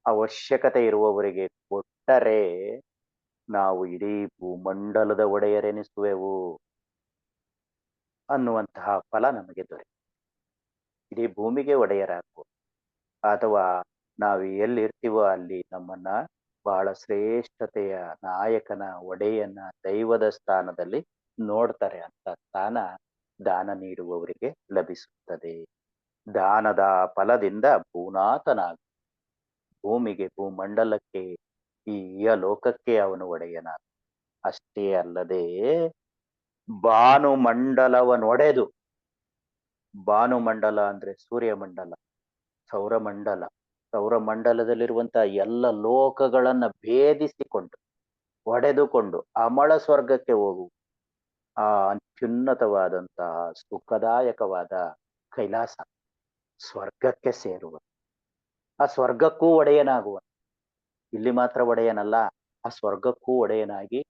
ಅವಶ್ಯಕತೆ ಇರುವವರಿಗೆ ಕೊಟ್ಟರೆ ನಾವು ಇಡೀ ಭೂಮಂಡಲದ ಒಡೆಯರೆನಿಸುವೆವು ಅನ್ನುವಂತಹ ಫಲ ನಮಗೆ ದೊರೆಯುತ್ತೆ. ಇಡೀ ಭೂಮಿಗೆ ಒಡೆಯರಾಗುವ, ಅಥವಾ ನಾವು ಎಲ್ಲಿರ್ತೀವೋ ಅಲ್ಲಿ ನಮ್ಮನ್ನ ಬಹಳ ಶ್ರೇಷ್ಠತೆಯ ನಾಯಕನ, ಒಡೆಯನ, ದೈವದ ಸ್ಥಾನದಲ್ಲಿ ನೋಡ್ತಾರೆ. ಅಂತ ಸ್ಥಾನ ದಾನ ನೀಡುವವರಿಗೆ ಲಭಿಸುತ್ತದೆ. ದಾನದ ಫಲದಿಂದ ಭೂನಾಥನಾಗ, ಭೂಮಿಗೆ, ಭೂಮಂಡಲಕ್ಕೆ, ಈ ಲೋಕಕ್ಕೆ ಅವನು ಒಡೆಯನಾಗ. ಅಷ್ಟೇ ಅಲ್ಲದೆ ಭಾನುಮಂಡಲವನೊಡೆದು, ಭಾನುಮಂಡಲ ಅಂದ್ರೆ ಸೂರ್ಯಮಂಡಲ, ಸೌರಮಂಡಲ, ಸೌರಮಂಡಲದಲ್ಲಿರುವಂತಹ ಎಲ್ಲ ಲೋಕಗಳನ್ನ ಭೇದಿಸಿಕೊಂಡು ಒಡೆದುಕೊಂಡು ಅಮಳ ಸ್ವರ್ಗಕ್ಕೆ ಹೋಗು, ಆ ಅತ್ಯುನ್ನತವಾದಂತಹ ಸುಖದಾಯಕವಾದ ಕೈಲಾಸ ಸ್ವರ್ಗಕ್ಕೆ ಸೇರುವ, ಆ ಸ್ವರ್ಗಕ್ಕೂ ಒಡೆಯನಾಗುವ. ಇಲ್ಲಿ ಮಾತ್ರ ಒಡೆಯನಲ್ಲ, ಆ ಸ್ವರ್ಗಕ್ಕೂ ಒಡೆಯನಾಗಿ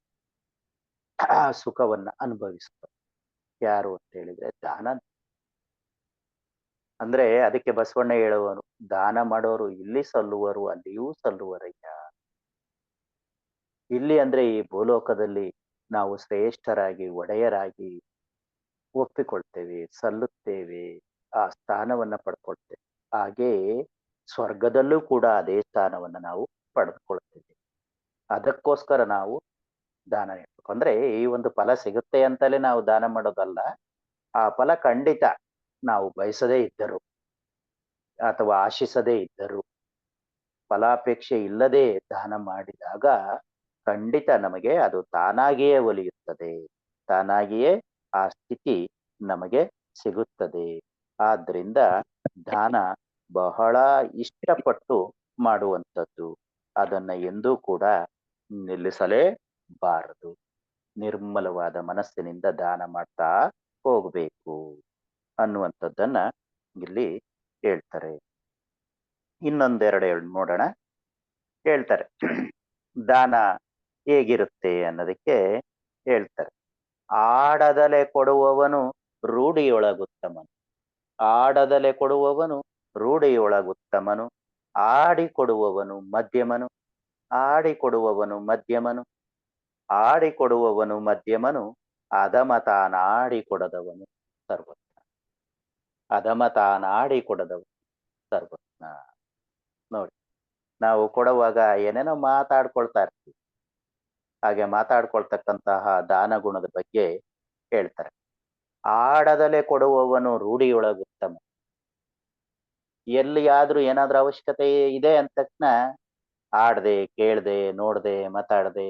ಆ ಸುಖವನ್ನ ಅನುಭವಿಸುವ. ಯಾರು ಅಂತ ಹೇಳಿದ್ರೆ ದಾನ. ಅಂದ್ರೆ ಅದಕ್ಕೆ ಬಸವಣ್ಣ ಹೇಳುವನು, ದಾನ ಮಾಡೋರು ಇಲ್ಲಿ ಸಲ್ಲುವರು ಅಲ್ಲಿಯೂ ಸಲ್ಲುವರಯ್ಯ. ಇಲ್ಲಿ ಅಂದ್ರೆ ಈ ಭೂಲೋಕದಲ್ಲಿ ನಾವು ಶ್ರೇಷ್ಠರಾಗಿ ಒಡೆಯರಾಗಿ ಒಪ್ಪಿಕೊಳ್ತೇವೆ, ಸಲ್ಲುತ್ತೇವೆ, ಆ ಸ್ಥಾನವನ್ನ ಪಡ್ಕೊಳ್ತೇವೆ. ಹಾಗೆ ಸ್ವರ್ಗದಲ್ಲೂ ಕೂಡ ಅದೇ ಸ್ಥಾನವನ್ನ ನಾವು ಪಡೆದುಕೊಳ್ತೇವೆ. ಅದಕ್ಕೋಸ್ಕರ ನಾವು ದಾನ ನೀಡಬೇಕು. ಅಂದ್ರೆ ಈ ಒಂದು ಫಲ ಸಿಗುತ್ತೆ ಅಂತಲೇ ನಾವು ದಾನ ಮಾಡೋದಲ್ಲ. ಆ ಫಲ ಖಂಡಿತ ನಾವು ಬಯಸದೇ ಇದ್ದರು ಅಥವಾ ಆಶಿಸದೇ ಇದ್ದರು, ಫಲಾಪೇಕ್ಷೆ ಇಲ್ಲದೆ ದಾನ ಮಾಡಿದಾಗ ಖಂಡಿತ ನಮಗೆ ಅದು ತಾನಾಗಿಯೇ ಒಲಿಯುತ್ತದೆ, ತಾನಾಗಿಯೇ ಆ ಸ್ಥಿತಿ ನಮಗೆ ಸಿಗುತ್ತದೆ. ಆದ್ರಿಂದ ದಾನ ಬಹಳ ಇಷ್ಟಪಟ್ಟು ಮಾಡುವಂಥದ್ದು. ಅದನ್ನ ಎಂದೂ ಕೂಡ ನಿಲ್ಲಿಸಲೇಬಾರದು. ನಿರ್ಮಲವಾದ ಮನಸ್ಸಿನಿಂದ ದಾನ ಮಾಡ್ತಾ ಹೋಗ್ಬೇಕು ಅನ್ನುವಂಥದ್ದನ್ನ ಇಲ್ಲಿ ಹೇಳ್ತಾರೆ. ಇನ್ನೊಂದೆರಡು ನೋಡೋಣ. ಹೇಳ್ತಾರೆ ದಾನ ಹೇಗಿರುತ್ತೆ ಅನ್ನೋದಕ್ಕೆ ಹೇಳ್ತಾರೆ. ಆಡದಲೆ ಕೊಡುವವನು ರೂಢಿಯೊಳಗುತ್ತಮನು. ಆಡದಲೆ ಕೊಡುವವನು ರೂಢಿಯೊಳಗುತ್ತಮನು. ಆಡಿಕೊಡುವವನು ಮಧ್ಯಮನು. ಆಡಿಕೊಡುವವನು ಮಧ್ಯಮನು. ಆಡಿಕೊಡುವವನು ಮಧ್ಯಮನು. ಅಧಮ ತಾನಾಡಿಕೊಡದವನು ಸರ್ವಜ್ಞ. ಅಧಮ ತಾನಾಡಿಕೊಡದವನು ಸರ್ವಜ್ಞ. ನೋಡಿ, ನಾವು ಕೊಡುವಾಗ ಏನೇನೋ ಮಾತಾಡ್ಕೊಳ್ತಾ ಇರ್ತೀವಿ. ಹಾಗೆ ಮಾತಾಡ್ಕೊಳ್ತಕ್ಕಂತಹ ದಾನ ಗುಣದ ಬಗ್ಗೆ ಹೇಳ್ತಾರೆ. ಆಡದಲೆ ಕೊಡುವವನು ರೂಢಿಯೊಳಗುತ್ತಮ. ಎಲ್ಲಿಯಾದ್ರೂ ಏನಾದ್ರೂ ಅವಶ್ಯಕತೆ ಇದೆ ಅಂದ ತಕ್ಷಣ ಆಡದೆ ಕೇಳದೆ ನೋಡದೆ ಮಾತಾಡದೆ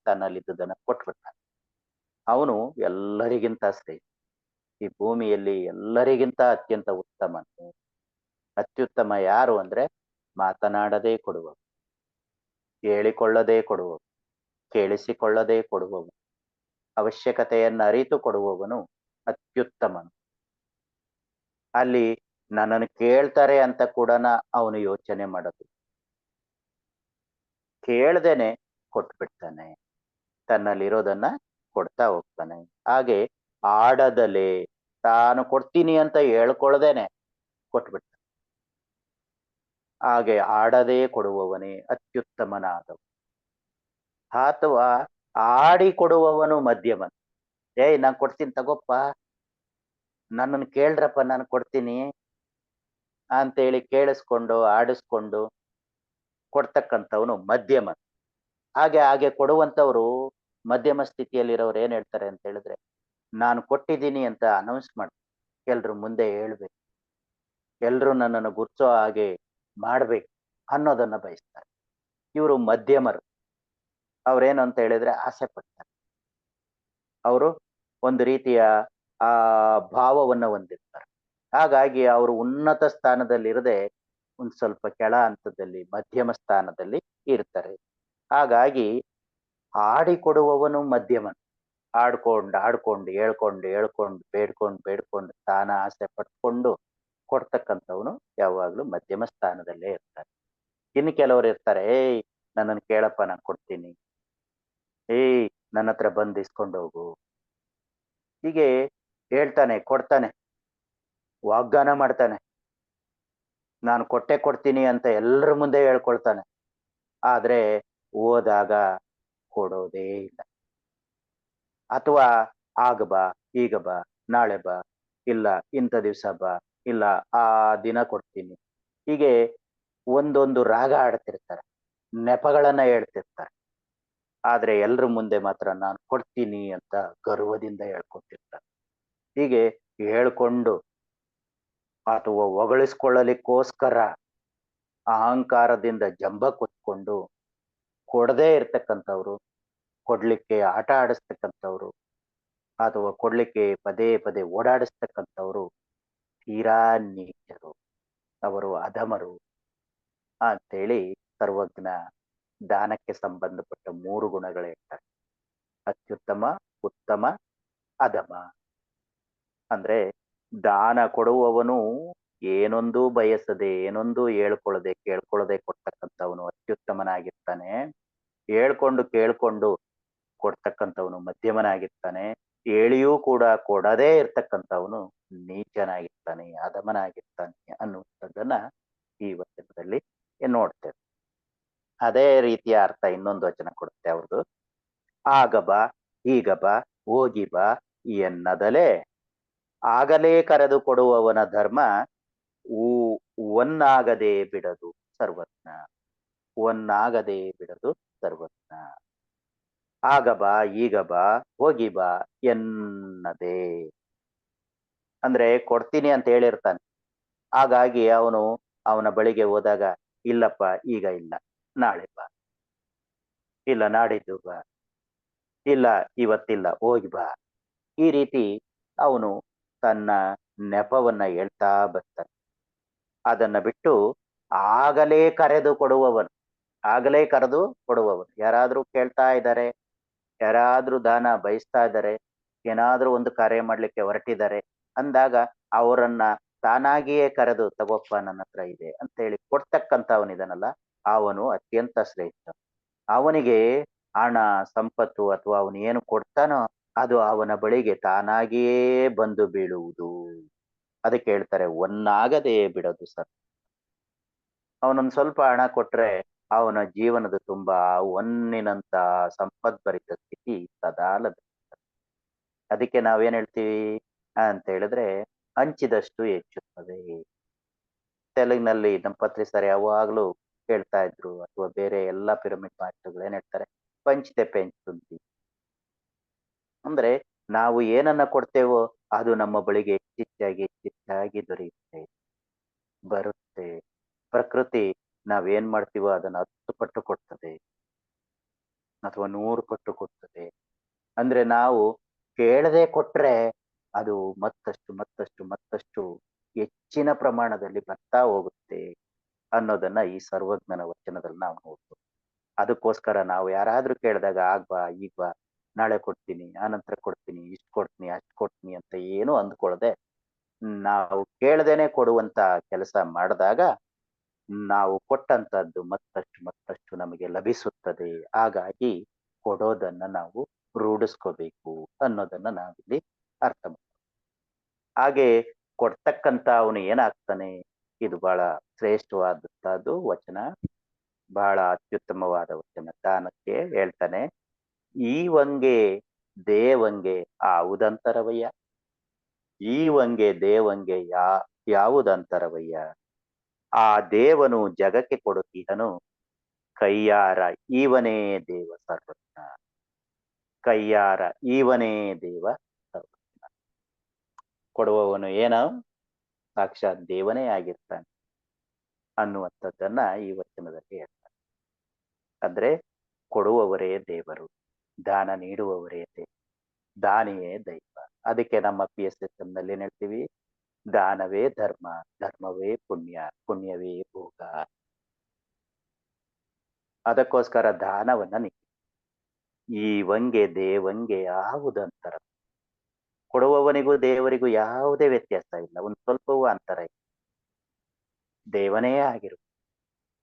ತನ್ನಲ್ಲಿದ್ದುದನ್ನ ಕೊಟ್ಬಿಡ್ತಾನೆ. ಅವನು ಎಲ್ಲರಿಗಿಂತ ಶ್ರೇಷ್ಠ. ಈ ಭೂಮಿಯಲ್ಲಿ ಎಲ್ಲರಿಗಿಂತ ಅತ್ಯಂತ ಉತ್ತಮನು. ಅತ್ಯುತ್ತಮ ಯಾರು ಅಂದ್ರೆ ಮಾತನಾಡದೆ ಕೊಡುವವ, ಹೇಳಿಕೊಳ್ಳದೆ ಕೊಡುವವ, ಕೇಳಿಸಿಕೊಳ್ಳದೆ ಕೊಡುವವನು, ಅವಶ್ಯಕತೆಯನ್ನು ಅರಿತು ಕೊಡುವವನು ಅತ್ಯುತ್ತಮನು. ಅಲ್ಲಿ ನನ್ನನ್ನು ಕೇಳ್ತಾರೆ ಅಂತ ಕೂಡ ಅವನು ಯೋಚನೆ ಮಾಡೋದು, ಕೇಳ್ದೇನೆ ಕೊಟ್ಬಿಡ್ತಾನೆ, ತನ್ನಲ್ಲಿರೋದನ್ನ ಕೊಡ್ತಾ ಹೋಗ್ತಾನೆ. ಹಾಗೆ ಆಡದಲೆ ತಾನು ಕೊಡ್ತೀನಿ ಅಂತ ಹೇಳ್ಕೊಳ್ದೇನೆ ಕೊಟ್ಬಿಡ್ತಾನೆ. ಹಾಗೆ ಆಡದೇ ಕೊಡುವವನೇ ಅತ್ಯುತ್ತಮನಾದವ. ಅಥವಾ ಆಡಿ ಕೊಡುವವನು ಮಧ್ಯಮನು. ಏಯ್ ನಾನ್ ಕೊಡ್ತೀನಿ ತಗೋಪ್ಪ, ನನ್ನನ್ನು ಕೇಳ್ರಪ್ಪ ನಾನು ಕೊಡ್ತೀನಿ ಅಂತೇಳಿ ಕೇಳಿಸ್ಕೊಂಡು ಆಡಿಸ್ಕೊಂಡು ಕೊಡ್ತಕ್ಕಂಥವನು ಮಧ್ಯಮ. ಹಾಗೆ ಕೊಡುವಂಥವ್ರು ಮಧ್ಯಮ ಸ್ಥಿತಿಯಲ್ಲಿರೋರು ಏನ್ ಹೇಳ್ತಾರೆ ಅಂತ ಹೇಳಿದ್ರೆ, ನಾನು ಕೊಟ್ಟಿದ್ದೀನಿ ಅಂತ ಅನೌನ್ಸ್ ಮಾಡ್ತಾರೆ. ಎಲ್ರು ಮುಂದೆ ಹೇಳ್ಬೇಕು, ಎಲ್ರು ನನ್ನನ್ನು ಗುರ್ಸೋ ಹಾಗೆ ಮಾಡ್ಬೇಕು ಅನ್ನೋದನ್ನ ಬಯಸ್ತಾರೆ. ಇವರು ಮಧ್ಯಮರು. ಅವ್ರೇನು ಅಂತ ಹೇಳಿದ್ರೆ ಆಸೆ ಪಡ್ತಾರೆ. ಅವರು ಒಂದು ರೀತಿಯ ಆ ಭಾವವನ್ನ ಹೊಂದಿರ್ತಾರೆ. ಹಾಗಾಗಿ ಅವರು ಉನ್ನತ ಸ್ಥಾನದಲ್ಲಿರದೆ ಒಂದು ಸ್ವಲ್ಪ ಕೆಳ ಹಂತದಲ್ಲಿ ಮಧ್ಯಮ ಸ್ಥಾನದಲ್ಲಿ ಇರ್ತಾರೆ. ಹಾಗಾಗಿ ಆಡಿಕೊಡುವವನು ಮಧ್ಯಮನು. ಆಡ್ಕೊಂಡು ಬೇಡ್ಕೊಂಡು ತಾನ ಆಸೆ ಪಟ್ಕೊಂಡು ಕೊಡ್ತಕ್ಕಂಥವನು ಯಾವಾಗ್ಲೂ ಮಧ್ಯಮ ಸ್ಥಾನದಲ್ಲೇ ಇರ್ತಾರೆ. ಇನ್ನು ಕೆಲವರು ಇರ್ತಾರೆ, ಏಯ್ ನನ್ನನ್ನು ಕೇಳಪ್ಪ ನಾನು ಕೊಡ್ತೀನಿ, ಏಯ್ ನನ್ನ ಹತ್ರ ಬಂದು ಇಸ್ಕೊಂಡು ಹೋಗು, ಹೀಗೆ ಹೇಳ್ತಾನೆ, ಕೊಡ್ತಾನೆ, ವಾಗ್ದಾನ ಮಾಡ್ತಾನೆ, ನಾನು ಕೊಟ್ಟೆ ಕೊಡ್ತೀನಿ ಅಂತ ಎಲ್ಲರ ಮುಂದೆ ಹೇಳ್ಕೊಳ್ತಾನೆ. ಆದ್ರೆ ಹೋದಾಗ ಕೊಡೋದೇ ಇಲ್ಲ. ಅಥವಾ ಆಗ ಬಾ, ಈಗ ಬಾ, ನಾಳೆ ಬಾ, ಇಲ್ಲ ಇಂಥ ದಿವ್ಸ ಬಾ, ಇಲ್ಲ ಆ ದಿನ ಕೊಡ್ತೀನಿ, ಹೀಗೆ ಒಂದೊಂದು ರಾಗ ಆಡ್ತಿರ್ತಾರೆ, ನೆಪಗಳನ್ನ ಹೇಳ್ತಿರ್ತಾರೆ. ಆದ್ರೆ ಎಲ್ರ ಮುಂದೆ ಮಾತ್ರ ನಾನು ಕೊಡ್ತೀನಿ ಅಂತ ಗರ್ವದಿಂದ ಹೇಳ್ಕೊತಿರ್ತಾರೆ. ಹೀಗೆ ಹೇಳ್ಕೊಂಡು ಅಥವಾ ಹೊಗಳಿಸ್ಕೊಳ್ಳಲಿಕ್ಕೋಸ್ಕರ ಅಹಂಕಾರದಿಂದ ಜಂಬ ಕೊತ್ಕೊಂಡು ಕೊಡದೇ ಇರ್ತಕ್ಕಂಥವ್ರು, ಕೊಡ್ಲಿಕ್ಕೆ ಆಟ ಆಡಿಸ್ತಕ್ಕಂಥವ್ರು ಅಥವಾ ಕೊಡ್ಲಿಕ್ಕೆ ಪದೇ ಪದೇ ಓಡಾಡಿಸ್ತಕ್ಕಂಥವ್ರು ತೀರಾ ನೀಚರು, ಅವರು ಅಧಮರು ಅಂತೇಳಿ ಸರ್ವಜ್ಞ ದಾನಕ್ಕೆ ಸಂಬಂಧಪಟ್ಟ 3 ಗುಣಗಳು ಹೇಳ್ತಾರೆ. ಅತ್ಯುತ್ತಮ, ಉತ್ತಮ, ಅಧಮ. ಅಂದ್ರೆ ದಾನ ಕೊಡುವವನು ಏನೊಂದೂ ಬಯಸದೆ, ಏನೊಂದೂ ಹೇಳ್ಕೊಳ್ಳದೆ ಕೇಳ್ಕೊಳ್ಳದೆ ಕೊಡ್ತಕ್ಕಂಥವನು ಅತ್ಯುತ್ತಮನಾಗಿರ್ತಾನೆ. ಹೇಳ್ಕೊಂಡು ಕೇಳ್ಕೊಂಡು ಕೊಡ್ತಕ್ಕಂಥವನು ಮಧ್ಯಮನಾಗಿರ್ತಾನೆ. ಹೇಳಿಯೂ ಕೂಡ ಕೊಡದೇ ಇರ್ತಕ್ಕಂಥವನು ನೀಚನಾಗಿರ್ತಾನೆ, ಅಧಮನಾಗಿರ್ತಾನೆ ಅನ್ನುವಂಥದ್ದನ್ನ ಈ ವಚನದಲ್ಲಿ ನೋಡ್ತೇವೆ. ಅದೇ ರೀತಿಯ ಅರ್ಥ ಇನ್ನೊಂದು ವಚನ ಕೊಡುತ್ತೆ ಅವ್ರದ್ದು. ಆಗ ಬಾ, ಈಗ ಬಾ, ಹೋಗಿ ಬಾ ಎನ್ನದಲೇ ಆಗಲೇ ಕರೆದು ಕೊಡುವವನ ಧರ್ಮ ಒನ್ನಾಗದೆ ಬಿಡದು ಸರ್ವಜ್ಞ. ಒನ್ನಾಗದೆ ಬಿಡದು ಸರ್ವಜ್ಞ. ಆಗ ಬಾ, ಈಗ ಬಾ, ಹೋಗಿ ಬಾ ಎನ್ನದೆ. ಅಂದ್ರೆ ಕೊಡ್ತೀನಿ ಅಂತ ಹೇಳಿರ್ತಾನೆ. ಹಾಗಾಗಿ ಅವನು ಅವನ ಬಳಿಗೆ ಹೋದಾಗ, ಇಲ್ಲಪ್ಪ ಈಗ ಇಲ್ಲ, ನಾಳೆ ಬಾ, ಇಲ್ಲ ನಾಡಿದ್ದು ಬಾ, ಇಲ್ಲ ಇವತ್ತಿಲ್ಲ ಹೋಗಿ ಬಾ, ಈ ರೀತಿ ಅವನು ತನ್ನ ನೆಪವನ್ನ ಹೇಳ್ತಾ ಬರ್ತಾನೆ. ಅದನ್ನ ಬಿಟ್ಟು ಆಗಲೇ ಕರೆದು ಕೊಡುವವನು, ಆಗಲೇ ಕರೆದು ಕೊಡುವವನು. ಯಾರಾದ್ರೂ ಕೇಳ್ತಾ ಇದ್ದಾರೆ, ಯಾರಾದ್ರೂ ದಾನ ಬಯಸ್ತಾ ಇದ್ದಾರೆ, ಏನಾದ್ರೂ ಒಂದು ಕಾರ್ಯ ಮಾಡ್ಲಿಕ್ಕೆ ಹೊರಟಿದ್ದಾರೆ ಅಂದಾಗ ಅವರನ್ನ ತಾನಾಗಿಯೇ ಕರೆದು ತಗೋಪ್ಪ ನನ್ನ ಹತ್ರ ಇದೆ ಅಂತ ಹೇಳಿ ಕೊಡ್ತಕ್ಕಂಥವನಿದನಲ್ಲ, ಅವನು ಅತ್ಯಂತ ಶ್ರೇಷ್ಠ. ಅವನಿಗೆ ಹಣ ಸಂಪತ್ತು ಅಥವಾ ಅವನು ಏನು ಕೊಡ್ತಾನೋ ಅದು ಅವನ ಬಳಿಗೆ ತಾನಾಗಿಯೇ ಬಂದು ಬೀಳುವುದು. ಅದಕ್ಕೆ ಹೇಳ್ತಾರೆ ಒನ್ನಾಗದೆ ಬಿಡೋದು ಸರ್. ಅವನೊಂದು ಸ್ವಲ್ಪ ಹಣ ಕೊಟ್ರೆ ಅವನ ಜೀವನದ ತುಂಬಾ ಒನ್ನಿನಂತ ಸಂಪದ್ಭರಿತ ಸ್ಥಿತಿ ಸದಾ ಲಭಿಸುತ್ತದೆ. ಅದಕ್ಕೆ ನಾವೇನ್ ಹೇಳ್ತೀವಿ ಅಂತ ಹೇಳಿದ್ರೆ, ಹಂಚಿದಷ್ಟು ಹೆಚ್ಚುತ್ತದೆ. ತೆಲುಗಿನಲ್ಲಿ ದಂಪತಿ ಸರ್ ಯಾವಾಗ್ಲೂ ಹೇಳ್ತಾ ಇದ್ರು, ಅಥವಾ ಬೇರೆ ಎಲ್ಲಾ ಪಿರಮಿಡ್ ಮಾಸ್ಟರ್ಗಳು ಏನ್ ಹೇಳ್ತಾರೆ, ಪಂಚಿತೆ ಪೆಂಚುಂತಿ. ಅಂದ್ರೆ ನಾವು ಏನನ್ನ ಕೊಡ್ತೇವೋ ಅದು ನಮ್ಮ ಬಳಿಗೆ ಹೆಚ್ಚೆಚ್ಚಾಗಿ ದೊರೆಯುತ್ತೆ, ಬರುತ್ತೆ. ಪ್ರಕೃತಿ ನಾವೇನ್ ಮಾಡ್ತೀವೋ ಅದನ್ನ 10 ಪಟ್ಟು ಕೊಡ್ತದೆ ಅಥವಾ 100 ಪಟ್ಟು ಕೊಡ್ತದೆ. ಅಂದ್ರೆ ನಾವು ಕೇಳದೆ ಕೊಟ್ರೆ ಅದು ಮತ್ತಷ್ಟು ಮತ್ತಷ್ಟು ಮತ್ತಷ್ಟು ಹೆಚ್ಚಿನ ಪ್ರಮಾಣದಲ್ಲಿ ಬರ್ತಾ ಹೋಗುತ್ತೆ ಅನ್ನೋದನ್ನ ಈ ಸರ್ವಜ್ಞನ ವಚನದಲ್ಲಿ ನಾವು ನೋಡ್ಬೋದು. ಅದಕ್ಕೋಸ್ಕರ ನಾವು ಯಾರಾದ್ರೂ ಕೇಳಿದಾಗ ಬಾ, ಈಗ ಬಾ, ನಾಳೆ ಕೊಡ್ತೀನಿ, ಆನಂತರ ಕೊಡ್ತೀನಿ, ಇಷ್ಟು ಕೊಡ್ತೀನಿ, ಅಷ್ಟು ಕೊಡ್ತೀನಿ ಅಂತ ಏನು ಅಂದ್ಕೊಳ್ಳದೆ ನಾವು ಕೇಳದೇನೆ ಕೊಡುವಂತ ಕೆಲಸ ಮಾಡಿದಾಗ ನಾವು ಕೊಟ್ಟಂತದ್ದು ಮತ್ತಷ್ಟು ಮತ್ತಷ್ಟು ನಮಗೆ ಲಭಿಸುತ್ತದೆ. ಹಾಗಾಗಿ ಕೊಡೋದನ್ನ ನಾವು ರೂಢಿಸ್ಕೋಬೇಕು ಅನ್ನೋದನ್ನ ನಾವಿಲ್ಲಿ ಅರ್ಥ ಮಾಡ್ತೀವಿ. ಹಾಗೆ ಕೊಡ್ತಕ್ಕಂತ ಅವನು ಏನಾಗ್ತಾನೆ, ಇದು ಬಹಳ ಶ್ರೇಷ್ಠವಾದಂತಹದ್ದು ವಚನ, ಬಹಳ ಅತ್ಯುತ್ತಮವಾದ ವಚನ. ದಾನಕ್ಕೆ ಹೇಳ್ತಾನೆ, ಈ ವಂಗೆ ದೇವಂಗೆ ಆವುದಂತರವಯ್ಯ, ಈ ವಂಗೆ ದೇವಂಗೆ ಯಾವುದಂತರವಯ್ಯ, ಆ ದೇವನು ಜಗಕ್ಕೆ ಕೊಡುತ್ತೀಹನು ಕೈಯಾರ ಈವನೇ ದೇವ ಸರ್ವಜ್ಞ, ಕೈಯಾರ ಈವನೇ ದೇವ ಸರ್ವಜ್ಞ. ಕೊಡುವವನು ಏನೋ ಸಾಕ್ಷಾತ್ ದೇವನೇ ಆಗಿರ್ತಾನೆ ಅನ್ನುವಂಥದ್ದನ್ನ ಈ ವಚನದಲ್ಲಿ ಹೇಳ್ತಾರೆ. ಅಂದ್ರೆ ಕೊಡುವವರೇ ದೇವರು, ದಾನ ನೀಡುವವರೇ ದೇವ, ದಾನಿಯೇ ದೈವ. ಅದಕ್ಕೆ ನಮ್ಮ PSSM ನಲ್ಲಿ ಏನ್ ಹೇಳ್ತೀವಿ, ದಾನವೇ ಧರ್ಮ, ಧರ್ಮವೇ ಪುಣ್ಯ, ಪುಣ್ಯವೇ ಭೋಗ. ಅದಕ್ಕೋಸ್ಕರ ದಾನವನ್ನ ಈ ವಂಗೆ ದೇವಂಗೆ ಯಾವುದಂತರ, ಕೊಡುವವನಿಗೂ ದೇವರಿಗೂ ಯಾವುದೇ ವ್ಯತ್ಯಾಸ ಇಲ್ಲ, ಒಂದು ಸ್ವಲ್ಪವೂ ಅಂತರ ಇಲ್ಲ. ದೇವನೇ ಆಗಿರು,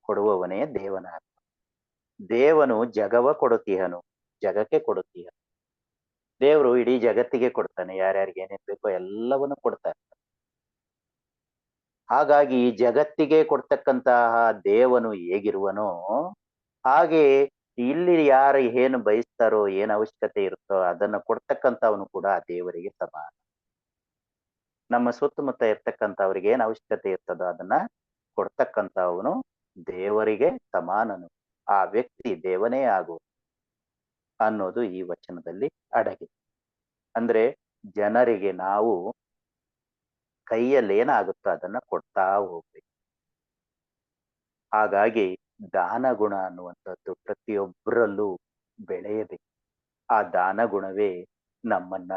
ಕೊಡುವವನೇ ದೇವನ. ದೇವನು ಜಗವ ಕೊಡುತ್ತೀಹನು, ಜಗಕ್ಕೆ ಕೊಡುತ್ತೀಹನು. ದೇವರು ಇಡೀ ಜಗತ್ತಿಗೆ ಕೊಡ್ತಾನೆ, ಯಾರ್ಯಾರಿಗೆ ಏನೇನ್ ಬೇಕೋ ಎಲ್ಲವನ್ನು ಕೊಡ್ತಾನೆ. ಹಾಗಾಗಿ ಈ ಜಗತ್ತಿಗೆ ಕೊಡ್ತಕ್ಕಂತಹ ದೇವನು ಹೇಗಿರುವನೋ ಹಾಗೆ ಇಲ್ಲಿ ಯಾರು ಏನು ಬಯಸ್ತಾರೋ, ಏನ್ ಅವಶ್ಯಕತೆ ಇರುತ್ತೋ ಅದನ್ನ ಕೊಡ್ತಕ್ಕಂಥವನು ಕೂಡ ಆ ದೇವರಿಗೆ ಸಮಾನ. ನಮ್ಮ ಸುತ್ತಮುತ್ತ ಇರ್ತಕ್ಕಂಥವ್ರಿಗೆ ಏನ್ ಅವಶ್ಯಕತೆ ಇರ್ತದೋ ಅದನ್ನ ಕೊಡ್ತಕ್ಕಂಥವನು ದೇವರಿಗೆ ಸಮಾನನು, ಆ ವ್ಯಕ್ತಿ ದೇವನೇ ಆಗು ಅನ್ನೋದು ಈ ವಚನದಲ್ಲಿ ಅಡಗಿದೆ. ಅಂದ್ರೆ ಜನರಿಗೆ ನಾವು ಕೈಯಲ್ಲಿ ಏನಾಗುತ್ತೋ ಅದನ್ನ ಕೊಡ್ತಾ ಹೋಗ್ಬೇಕು. ಹಾಗಾಗಿ ದಾನ ಗುಣ ಅನ್ನುವಂಥದ್ದು ಪ್ರತಿಯೊಬ್ಬರಲ್ಲೂ ಬೆಳೆಯಬೇಕು. ಆ ದಾನ ಗುಣವೇ ನಮ್ಮನ್ನ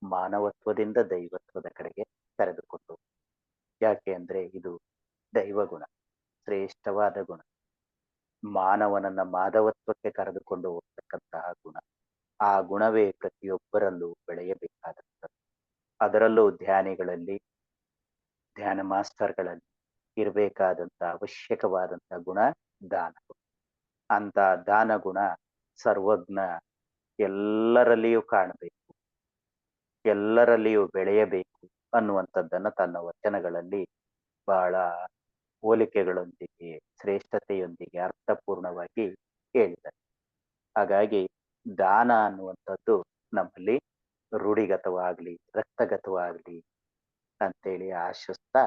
ಮಾನವತ್ವದಿಂದ ದೈವತ್ವದ ಕಡೆಗೆ ಕರೆದುಕೊಂಡು, ಯಾಕೆ ಅಂದ್ರೆ ಇದು ದೈವ ಗುಣ, ಶ್ರೇಷ್ಠವಾದ ಗುಣ, ಮಾನವನನ್ನ ಮಾಧವತ್ವಕ್ಕೆ ಕರೆದುಕೊಂಡು ಹೋಗ್ತಕ್ಕಂತಹ ಗುಣ. ಆ ಗುಣವೇ ಪ್ರತಿಯೊಬ್ಬರಲ್ಲೂ ಬೆಳೆಯಬೇಕಾದಂಥದ್ದು. ಅದರಲ್ಲೂ ಧ್ಯಾನಿಗಳಲ್ಲಿ, ಧ್ಯಾನ ಮಾಸ್ಟರ್ಗಳಲ್ಲಿ ಇರಬೇಕಾದಂತ ಅವಶ್ಯಕವಾದಂತ ಗುಣ ದಾನ ಗುಣ. ಅಂತ ದಾನ ಗುಣ ಸರ್ವಜ್ಞ ಎಲ್ಲರಲ್ಲಿಯೂ ಕಾಣಬೇಕು. ಎಲ್ಲರಲ್ಲಿಯೂ ಬೆಳೆಯಬೇಕು ಅನ್ನುವಂಥದ್ದನ್ನ ತನ್ನ ವಚನಗಳಲ್ಲಿ ಬಹಳ ಹೋಲಿಕೆಗಳೊಂದಿಗೆ ಶ್ರೇಷ್ಠತೆಯೊಂದಿಗೆ ಅರ್ಥಪೂರ್ಣವಾಗಿ ಹೇಳಿದ್ದಾರೆ. ಹಾಗಾಗಿ ದಾನ ಅನ್ನುವಂಥದ್ದು ನಮ್ಮಲ್ಲಿ ರೂಢಿಗತವಾಗ್ಲಿ ರಕ್ತಗತವಾಗ್ಲಿ ಅಂತೇಳಿ ಆಶಿಸ್ತಾ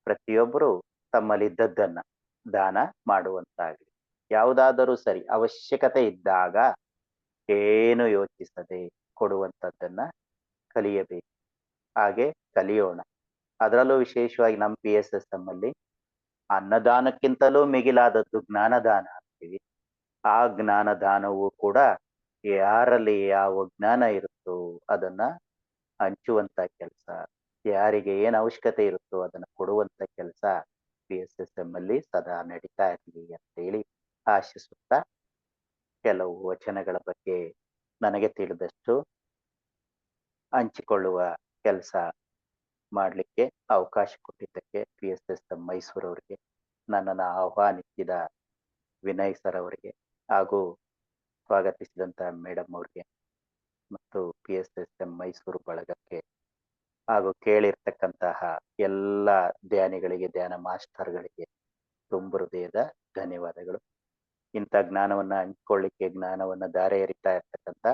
ಪ್ರತಿಯೊಬ್ಬರು ತಮ್ಮಲ್ಲಿದ್ದದ್ದನ್ನ ದಾನ ಮಾಡುವಂತಾಗ್ಲಿ. ಯಾವುದಾದರೂ ಸರಿ ಅವಶ್ಯಕತೆ ಇದ್ದಾಗ ಏನು ಯೋಚಿಸದೆ ಕೊಡುವಂಥದ್ದನ್ನ ಕಲಿಯಬೇಕು. ಹಾಗೆ ಕಲಿಯೋಣ. ಅದರಲ್ಲೂ ವಿಶೇಷವಾಗಿ ನಮ್ಮ PSSM ಅಲ್ಲಿ ಅನ್ನದಾನಕ್ಕಿಂತಲೂ ಮಿಗಿಲಾದದ್ದು ಜ್ಞಾನದಾನ ಅಂತೀವಿ. ಆ ಜ್ಞಾನದಾನವೂ ಕೂಡ ಯಾರಲ್ಲಿ ಯಾವ ಜ್ಞಾನ ಇರುತ್ತೋ ಅದನ್ನ ಹಂಚುವಂತ ಕೆಲಸ, ಯಾರಿಗೆ ಏನ್ ಅವಶ್ಯಕತೆ ಇರುತ್ತೋ ಅದನ್ನ ಕೊಡುವಂತ ಕೆಲಸ PSSM ಅಲ್ಲಿ ಸದಾ ನಡೀತಾ ಇರ್ಲಿ ಅಂತೇಳಿ ಆಶಿಸುತ್ತಾ ಕೆಲವು ವಚನಗಳ ಬಗ್ಗೆ ನನಗೆ ತಿಳಿದಷ್ಟು ಹಂಚಿಕೊಳ್ಳುವ ಕೆಲಸ ಮಾಡಲಿಕ್ಕೆ ಅವಕಾಶ ಕೊಟ್ಟಿದ್ದಕ್ಕೆ PSSM ಮೈಸೂರವರಿಗೆ, ನನ್ನನ್ನು ಆಹ್ವಾನಿಸಿದ ವಿನಯ್ ಸರ್ ಅವರಿಗೆ ಹಾಗೂ ಸ್ವಾಗತಿಸಿದಂತ ಮೇಡಮ್ ಅವ್ರಿಗೆ ಮತ್ತು PSSM ಮೈಸೂರು ಬಳಗಕ್ಕೆ ಹಾಗೂ ಕೇಳಿರ್ತಕ್ಕಂತಹ ಎಲ್ಲ ಧ್ಯಾನಿಗಳಿಗೆ ಧ್ಯಾನ ಮಾಸ್ಟರ್ಗಳಿಗೆ ತುಂಬ ಹೃದಯದ ಧನ್ಯವಾದಗಳು. ಇಂಥ ಜ್ಞಾನವನ್ನ ಹಂಚ್ಕೊಳ್ಳಿಕ್ಕೆ ಜ್ಞಾನವನ್ನ ಧಾರೆ ಎರಿತಾ ಇರ್ತಕ್ಕಂಥ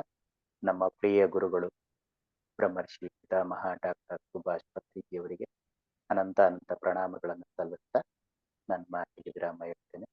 ನಮ್ಮ ಪ್ರಿಯ ಗುರುಗಳು ಬ್ರಹ್ಮರ್ಷಿ ಪಿತಾಮಹ ಡಾಕ್ಟರ್ ಸುಭಾಷ್ ಪತ್ರಿಜಿಯವರಿಗೆ ಅನಂತ ಅನಂತ ಪ್ರಣಾಮಗಳನ್ನು ಸಲ್ಲಿಸ್ತಾ ನನ್ನ ಮಾತಿಗೆ ವಿರಾಮ ಇರ್ತೇನೆ.